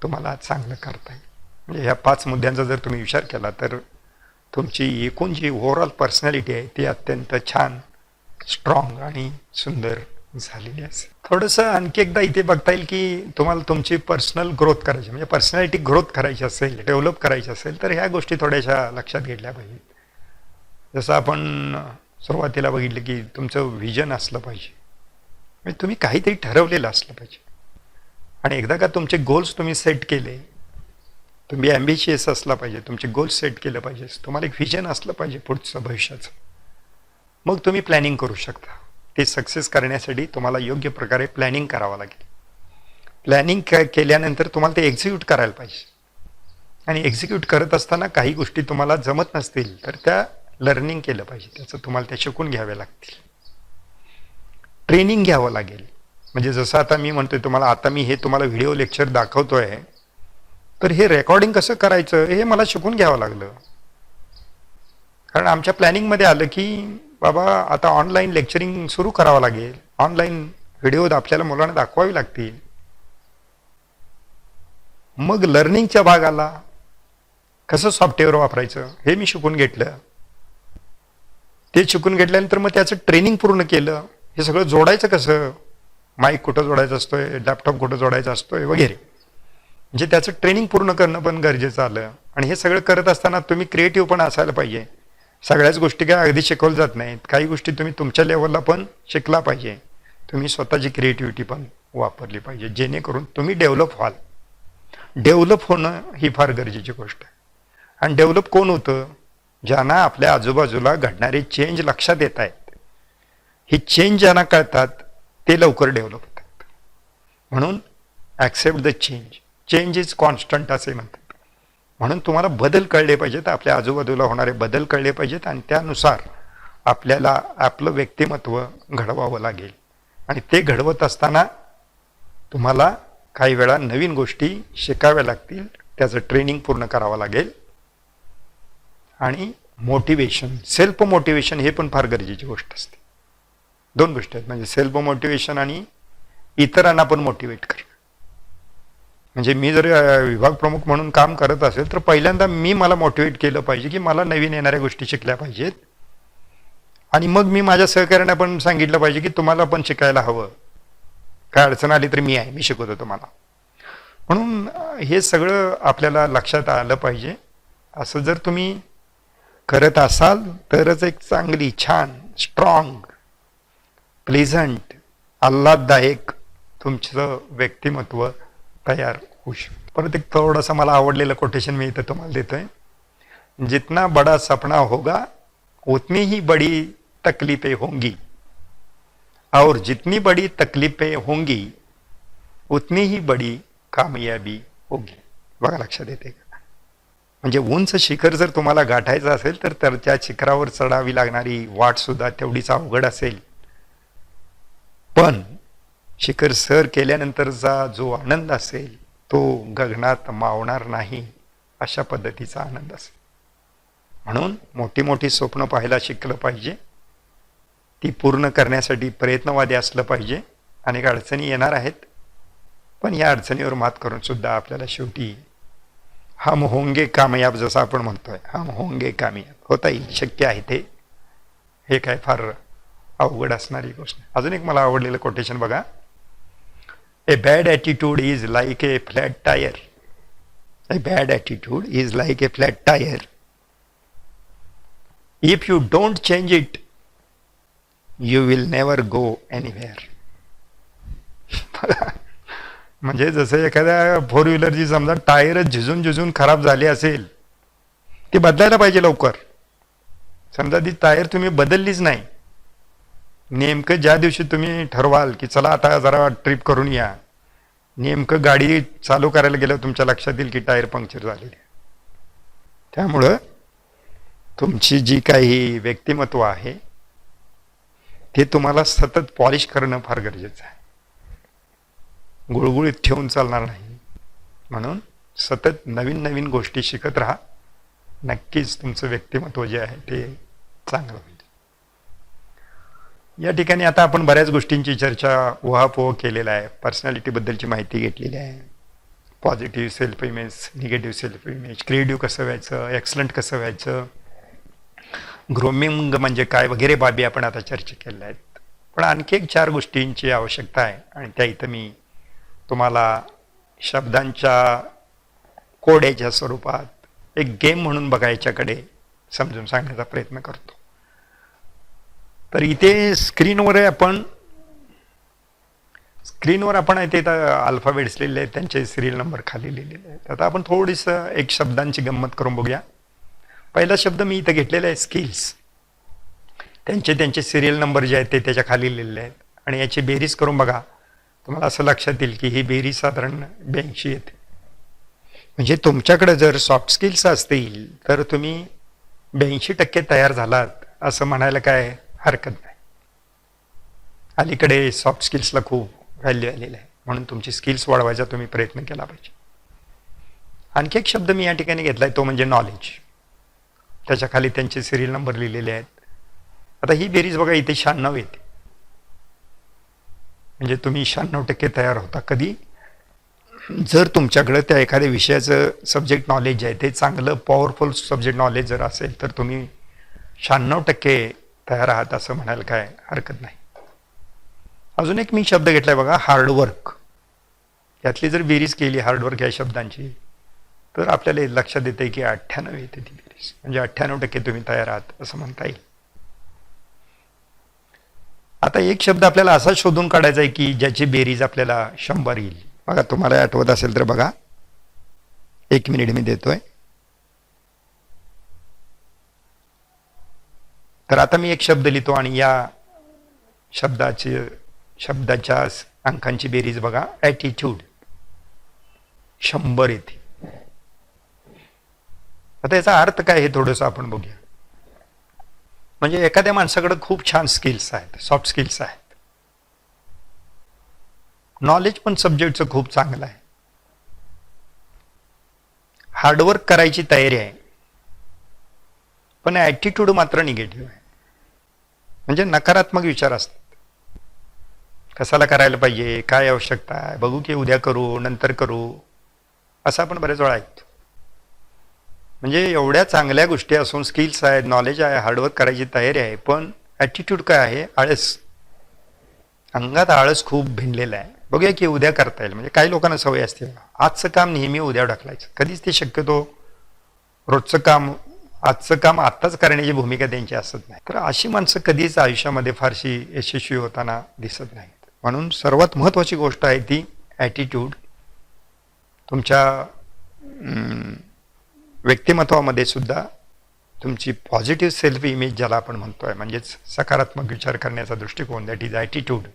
तुम्हाला चांगलं करता येईल. म्हणजे ह्या 5 मुद्द्यांचा जर तुम्ही विचार केला तर तुमची एकूण जी ओव्हरऑल पर्सनॅलिटी आहे ती अत्यंत छान, स्ट्रॉंग आणि सुंदर झालेली असेल. थोडंसं आणखी एकदा इथे बघता येईल की तुम्हाला तुमची पर्सनल ग्रोथ करायची, म्हणजे पर्सनॅलिटी ग्रोथ करायची असेल, डेव्हलप करायची असेल तर ह्या गोष्टी थोड्याशा लक्षात घेतल्या पाहिजेत. जसं आपण सुरुवातीला बघितलं की तुमचं व्हिजन असलं पाहिजे, म्हणजे तुम्ही काहीतरी ठरवलेलं असलं पाहिजे. आणि एकदा का तुमचे गोल्स तुम्ही सेट केले, तुम्ही ॲम्बिशियस असला पाहिजे, तुमचे गोल्स सेट केलं पाहिजे, तुम्हाला एक व्हिजन असलं पाहिजे पुढचं भविष्याचं, मग तुम्ही प्लॅनिंग करू शकता. ते सक्सेस करण्यासाठी तुम्हाला योग्य प्रकारे प्लॅनिंग करावं लागेल. प्लॅनिंग केल्यानंतर तुम्हाला ते एक्झिक्यूट करायला पाहिजे. आणि एक्झिक्यूट करत असताना काही गोष्टी तुम्हाला जमत नसतील तर त्या लर्निंग केलं पाहिजे, त्याचं तुम्हाला त्या शिकून घ्यावे लागतील. ट्रेनिंग घ्यावं लागेल. म्हणजे जसं आता मी म्हणतोय तुम्हाला, आता मी हे तुम्हाला व्हिडिओ लेक्चर दाखवतोय, तर हे रेकॉर्डिंग कसं करायचं हे मला शिकून घ्यावं लागलं. कारण आमच्या प्लॅनिंगमध्ये आलं की बाबा आता ऑनलाईन लेक्चरिंग सुरू करावं लागेल, ऑनलाईन व्हिडिओ आपल्याला मुलांना दाखवावी लागतील. मग लर्निंगच्या भागाला कसं सॉफ्टवेअर वापरायचं हे मी शिकून घेतलं. ते शिकून घेतल्यानंतर मग त्याचं ट्रेनिंग पूर्ण केलं. हे सगळं जोडायचं कसं, माईक कुठं जोडायचं असतोय, लॅपटॉप कुठं जोडायचा असतोय वगैरे, म्हणजे त्याचं ट्रेनिंग पूर्ण करणं पण गरजेचं आलं. आणि हे सगळं करत असताना तुम्ही क्रिएटिव्ह पण असायला पाहिजे. सगळ्याच गोष्टी काय अगदी शिकवल्या जात नाहीत, काही गोष्टी तुम्ही तुमच्या लेवलला पण शिकला पाहिजे. तुम्ही स्वतःची क्रिएटिव्हिटी पण वापरली पाहिजे, जेणेकरून तुम्ही डेव्हलप व्हाल. डेव्हलप होणं ही फार गरजेची गोष्ट आहे. आणि डेव्हलप कोण होतं, ज्यांना आपल्या आजूबाजूला घडणारे चेंज लक्षात येत आहेत. ही चेंज ज्यांना कळतात ते लवकर डेव्हलप होतात. म्हणून accept the change, change is constant असे म्हणतात. म्हणून तुम्हाला बदल कळले पाहिजेत, आपल्या आजूबाजूला होणारे बदल कळले पाहिजेत आणि त्यानुसार आपल्याला आपलं व्यक्तिमत्व घडवावं लागेल. आणि ते घडवत असताना तुम्हाला काही वेळा नवीन गोष्टी शिकाव्या लागतील, त्याचं ट्रेनिंग पूर्ण करावं लागेल. आणि मोटिवेशन, सेल्फ मोटिवेशन हे पण फार गरजेची गोष्ट असते. 2 गोष्टी आहेत, म्हणजे सेल्फ मोटिवेशन आणि इतरांना पण मोटिवेट करणं. म्हणजे मी जर विभाग प्रमुख म्हणून काम करत असेल तर पहिल्यांदा मी मला मोटिवेट केलं पाहिजे की मला नवीन येणाऱ्या गोष्टी शिकल्या पाहिजेत. आणि मग मी माझ्या सहकार्यांना पण सांगितलं पाहिजे की तुम्हाला पण शिकायला हवं, काय अडचण आली तर मी आहे, मी शिकवतो तुम्हाला. म्हणून हे सगळं आपल्याला लक्षात आलं पाहिजे. असं जर तुम्ही करत असाल तरच एक चांगली, छान, स्ट्रॉंग, प्लेझंट, आल्हाददायक तुमचं व्यक्तिमत्व तयार होऊ शकतं. परत एक थोडंसं मला आवडलेलं कोटेशन मी इथं तुम्हाला देतोय. जितना बड़ा सपना होगा उतनी ही बड़ी तकलीफें होंगी और जितनी बड़ी तकलीफें होंगी उतनी ही बड़ी कामयाबी होगी. बघा लक्षात येते का? म्हणजे उंच शिखर जर तुम्हाला गाठायचं असेल तर त्या शिखरावर चढावी लागणारी वाट सुद्धा तेवढीच अवघड असेल. पण शिखर सर केल्यानंतरचा जो आनंद असेल तो गगनात मावणार नाही, अशा पद्धतीचा आनंद असेल. म्हणून मोठी मोठी स्वप्न पाहायला शिकलं पाहिजे, ती पूर्ण करण्यासाठी प्रयत्नवादी असलं पाहिजे. अनेक अडचणी येणार आहेत, पण या अडचणीवर मात करून सुद्धा आपल्याला शेवटी हम होंगे कामयाब, जसं आपण म्हणतोय, हम होंगे कामयाब, होता येईल, शक्य आहे ते. हे काय फार अवघड असणारी गोष्ट. अजून एक मला आवडलेलं कोटेशन बघा. A bad attitude is like a flat tire. A bad attitude is like a flat tire. If you don't change it, you will never go anywhere. म्हणजे जसं एखाद्या 4 व्हीलरची समजा टायरच झिजून झिजून खराब झाली असेल, ती बदलायला पाहिजे लवकर. समजा ती टायर तुम्ही बदललीच नाही, नेमकं ज्या दिवशी तुम्ही ठरवाल की चला आता जरा ट्रिप करून या, नेमकं गाडी चालू करायला गेलं तुमच्या लक्षात येईल की टायर पंक्चर झालेली. त्यामुळं तुमची जी काही व्यक्तिमत्व आहे ते तुम्हाला सतत पॉलिश करणं फार गरजेचं आहे. गुळगुळीत ठेवून चालणार नाही. म्हणून सतत नवीन नवीन गोष्टी शिकत राहा. नक्कीच तुमचं व्यक्तिमत्व जे आहे ते चांगलं होईल. या ठिकाणी आता आपण बऱ्याच गोष्टींची चर्चा उहापोह केलेला आहे. पर्सनॅलिटीबद्दलची माहिती घेतलेली आहे. Positive self image, negative self image, creative कसं व्हायचं, एक्सलंट कसं व्हायचं, ग्रोमिंग म्हणजे काय वगैरे बाबी आपण आता चर्चा केलेल्या आहेत. पण आणखी एक 4 गोष्टींची आवश्यकता आहे आणि त्या इथं मी तुम्हाला शब्दांच्या कोड्याच्या स्वरूपात एक गेम म्हणून बघायच्याकडे समजून सांगण्याचा प्रयत्न करतो. तर इथे स्क्रीनवर आपण इथे अल्फाबेट्स लिहिलेले आहेत, त्यांचे सिरियल नंबर खाली लिहिलेले आहेत. आता आपण थोडीसं एक शब्दांची गंमत करून बघूया. पहिला शब्द मी इथं घेतलेला आहे स्किल्स. त्यांचे सिरियल नंबर जे आहेत ते त्याच्या खाली लिहिलेले आहेत आणि याची बेरीज करून बघा. तुम्हाला असं लक्षात येईल की ही बेरीज साधारण 82 येते. म्हणजे तुमच्याकडे जर सॉफ्ट स्किल्स असतील तर तुम्ही 82% तयार झालात असं म्हणायला काय हरकत नाही. अलीकडे सॉफ्ट स्किल्सला खूप व्हॅल्यू आलेलं आहे, म्हणून तुमची स्किल्स वाढवायचा तुम्ही प्रयत्न केला पाहिजे. आणखी एक शब्द मी या ठिकाणी घेतलाय तो म्हणजे नॉलेज. त्याच्या खाली त्यांचे सिरियल नंबर लिहिलेले आहेत. आता ही बेरीज बघा इथे 96 येते. म्हणजे तुम्ही 96% तयार होता कधी जर तुमच्याकडे त्या एखाद्या विषयाचं सब्जेक्ट नॉलेज आहे ते चांगलं पॉवरफुल सब्जेक्ट नॉलेज जर असेल तर तुम्ही 96% तयार आहात असं म्हणायला काय हरकत नाही. अजून एक मी शब्द घेतलाय बघा हार्डवर्क. यातली जर बेरीज केली हार्डवर्क या शब्दांची तर आपल्याला लक्षात येते की 98 येते ती बेरीज. म्हणजे 98% तुम्ही तयार आहात असं म्हणता येईल. आता एक शब्द आपल्याला असा शोधून काढायचा आहे की ज्याची बेरीज आपल्याला 100 येईल. बघा तुम्हाला आठवत असेल तर बघा, 1 मिनिट मी देतोय. तर आता मी एक शब्द लिहितो आणि या शब्दाच्या अंकांची बेरीज बघा. ॲटिट्यूड 100 येते. आता याचा अर्थ काय हे थोडंसं आपण बघूया. म्हणजे एखाद्या माणसाकडे खूप छान स्किल्स आहेत, सॉफ्ट स्किल्स आहेत, नॉलेज पण सब्जेक्टचं खूप चांगलं आहे, हार्डवर्क करायची तयारी आहे, पण ॲटिट्यूड मात्र निगेटिव्ह आहे. म्हणजे नकारात्मक विचार असतात. कशाला करायला पाहिजे, काय आवश्यकता आहे, बघू की उद्या करू, नंतर करू, असं आपण बरेच वेळा ऐकतो. म्हणजे एवढ्या चांगल्या गोष्टी असून स्किल्स आहेत, नॉलेज आहे, हार्डवर्क करायची तयारी आहे, पण ॲटिट्यूड काय आहे, आळस. अंगात आळस खूप भिनलेला आहे. बघूया की उद्या करता येईल. म्हणजे काही लोकांना सवय असते आजचं काम नेहमी उद्या ढकलायचं. कधीच ते शक्यतो रोजचं काम आजचं काम आत्ताच करण्याची भूमिका त्यांची असत नाही. तर अशी माणसं कधीच आयुष्यामध्ये फारशी यशस्वी होताना दिसत नाहीत. म्हणून सर्वात महत्त्वाची गोष्ट आहे ती ॲटिट्यूड. तुमच्या व्यक्तिमत्वामध्ये सुद्धा तुमची पॉझिटिव्ह सेल्फ इमेज ज्याला आपण म्हणतोय, म्हणजेच सकारात्मक विचार करण्याचा दृष्टिकोन, दॅट इज ॲटिट्यूड.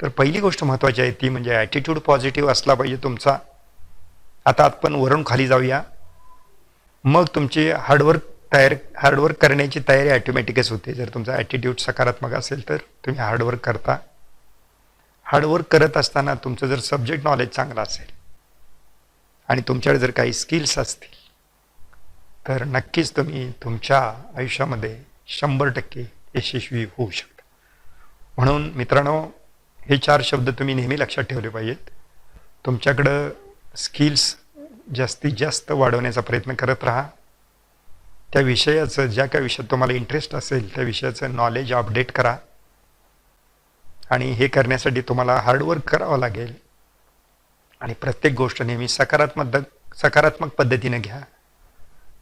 तर पहिली गोष्ट महत्त्वाची आहे ती म्हणजे ॲटिट्यूड पॉझिटिव्ह असला पाहिजे तुमचा. आता आपण वरून खाली जाऊया. मग तुमची हार्डवर्क करण्याची तयारी ॲटोमॅटिकच होते. जर तुमचा ॲटिट्यूड सकारात्मक असेल तर तुम्ही हार्डवर्क करता. हार्डवर्क करत असताना तुमचं जर सब्जेक्ट नॉलेज चांगलं असेल आणि तुमच्याकडे जर काही स्किल्स असतील तर नक्कीच तुम्ही तुमच्या आयुष्यामध्ये 100% यशस्वी होऊ शकता. म्हणून मित्रांनो, हे 4 शब्द तुम्ही नेहमी लक्षात ठेवले पाहिजेत. तुमच्याकडं स्किल्स जास्तीत जास्त वाढवण्याचा प्रयत्न करत राहा. त्या विषयाचं, ज्या काही विषयात तुम्हाला इंटरेस्ट असेल त्या विषयाचं नॉलेज अपडेट करा. आणि हे करण्यासाठी तुम्हाला हार्डवर्क करावं लागेल. आणि प्रत्येक गोष्ट नेहमी सकारात्मक पद्धतीने घ्या.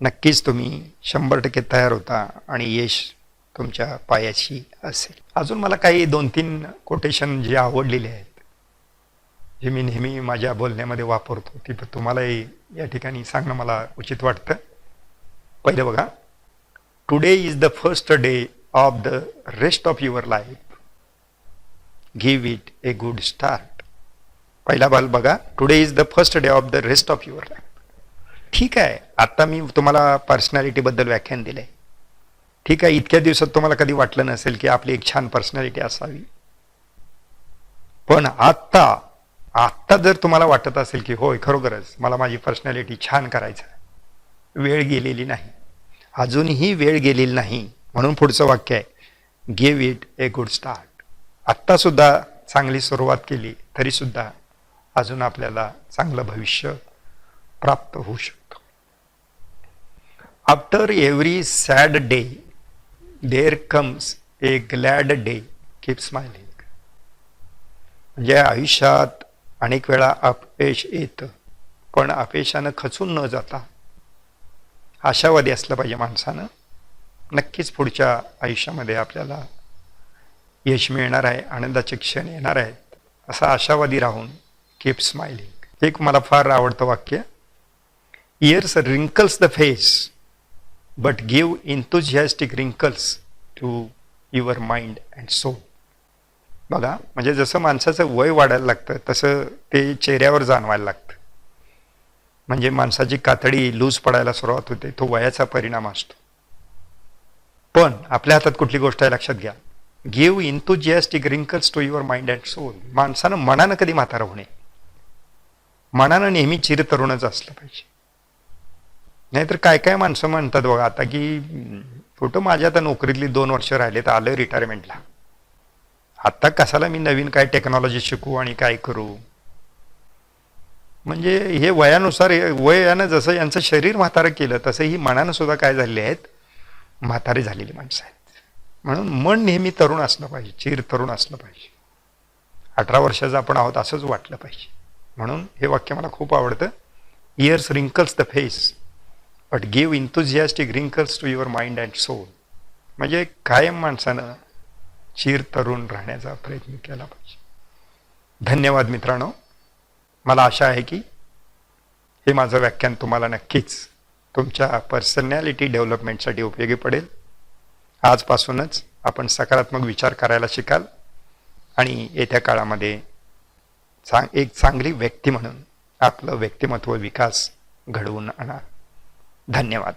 नक्कीच तुम्ही 100% तयार होता आणि यश तुमच्या पायाशी असेल. अजून मला काही 2-3 कोटेशन जे आवडलेले आहेत, जे मी नेहमी माझ्या बोलण्यामध्ये वापरतो, ती तुम्हालाही या ठिकाणी सांगणं मला उचित वाटतं. पहिलं बघा, today is the first day of the rest of your life. Give it a good start. पहिला बाल बघा, today is the first day of the rest of your life. ठीक आहे, आता मी तुम्हाला पर्सनॅलिटीबद्दल व्याख्यान दिलंय. ठीक आहे, इतक्या दिवसात तुम्हाला कधी वाटलं नसेल की आपली एक छान पर्सनॅलिटी असावी. पण आत्ता जर तुम्हाला वाटत असेल की होय खरोखरच मला माझी पर्सनॅलिटी छान करायचं, वेळ गेलेली नाही, अजूनही वेळ गेलेली नाही, म्हणून पुढचं वाक्य आहे, give it a good start. आत्तासुद्धा चांगली सुरुवात केली तरी सुद्धा अजून आपल्याला चांगलं भविष्य प्राप्त होऊ शकतं. After every sad day there comes a glad day, keep smiling. म्हणजे आयुष्यात अनेक वेळा अपयश येतं, पण अपयशानं खचून न जाता आशावादी असलं पाहिजे माणसानं. नक्कीच पुढच्या आयुष्यामध्ये आपल्याला यश मिळणार आहे, आनंदाचे क्षण येणार आहेत, असा आशावादी राहून कीप स्माइलिंग. एक मला फार आवडतं वाक्य, years wrinkles the face but give enthusiastic wrinkles to your mind and soul. बघा, म्हणजे जसं माणसाचं वय वाढायला लागतं तसं ते चेहऱ्यावर जाणवायला लागतं. म्हणजे माणसाची कातडी लूज पडायला सुरुवात होते, तो वयाचा परिणाम असतो. पण आपल्या हातात कुठली गोष्ट आहे लक्षात घ्या, give enthusiastic wrinkles to your mind and soul. माणसानं मनानं कधी म्हातारा होणे, मनानं नेहमी चिरतरुणच असलं पाहिजे. नाहीतर काय काय माणसं म्हणतात बघा आता की कुठं माझ्या आता नोकरीतली 2 वर्ष राहिले तर आलं रिटायरमेंटला, आत्ता कशाला मी नवीन काय टेक्नॉलॉजी शिकू आणि काय करू. म्हणजे हे वयानुसार, वयानं जसं यांचं शरीर म्हातारं केलं तसं ही मनानं सुद्धा काय झालेली आहेत, म्हातारी झालेली माणसं आहेत. म्हणून मन नेहमी तरुण असलं पाहिजे, चिर तरुण असलं पाहिजे. 18 वर्षाचं आपण आहोत असंच वाटलं पाहिजे. म्हणून हे वाक्य मला खूप आवडतं, years wrinkles the face but give enthusiastic wrinkles to your mind and soul. म्हणजे कायम माणसानं चिर तरुण राहण्याचा प्रयत्न केला पाहिजे. धन्यवाद मित्रांनो. मला आशा आहे की हे माझं व्याख्यान तुम्हाला नक्कीच तुमच्या पर्सनॅलिटी डेव्हलपमेंटसाठी उपयोगी पडेल. आजपासूनच आपण सकारात्मक विचार करायला शिकाल आणि येत्या काळामध्ये एक चांगली व्यक्ती म्हणून आपलं व्यक्तिमत्व विकास घडवून आणा. धन्यवाद.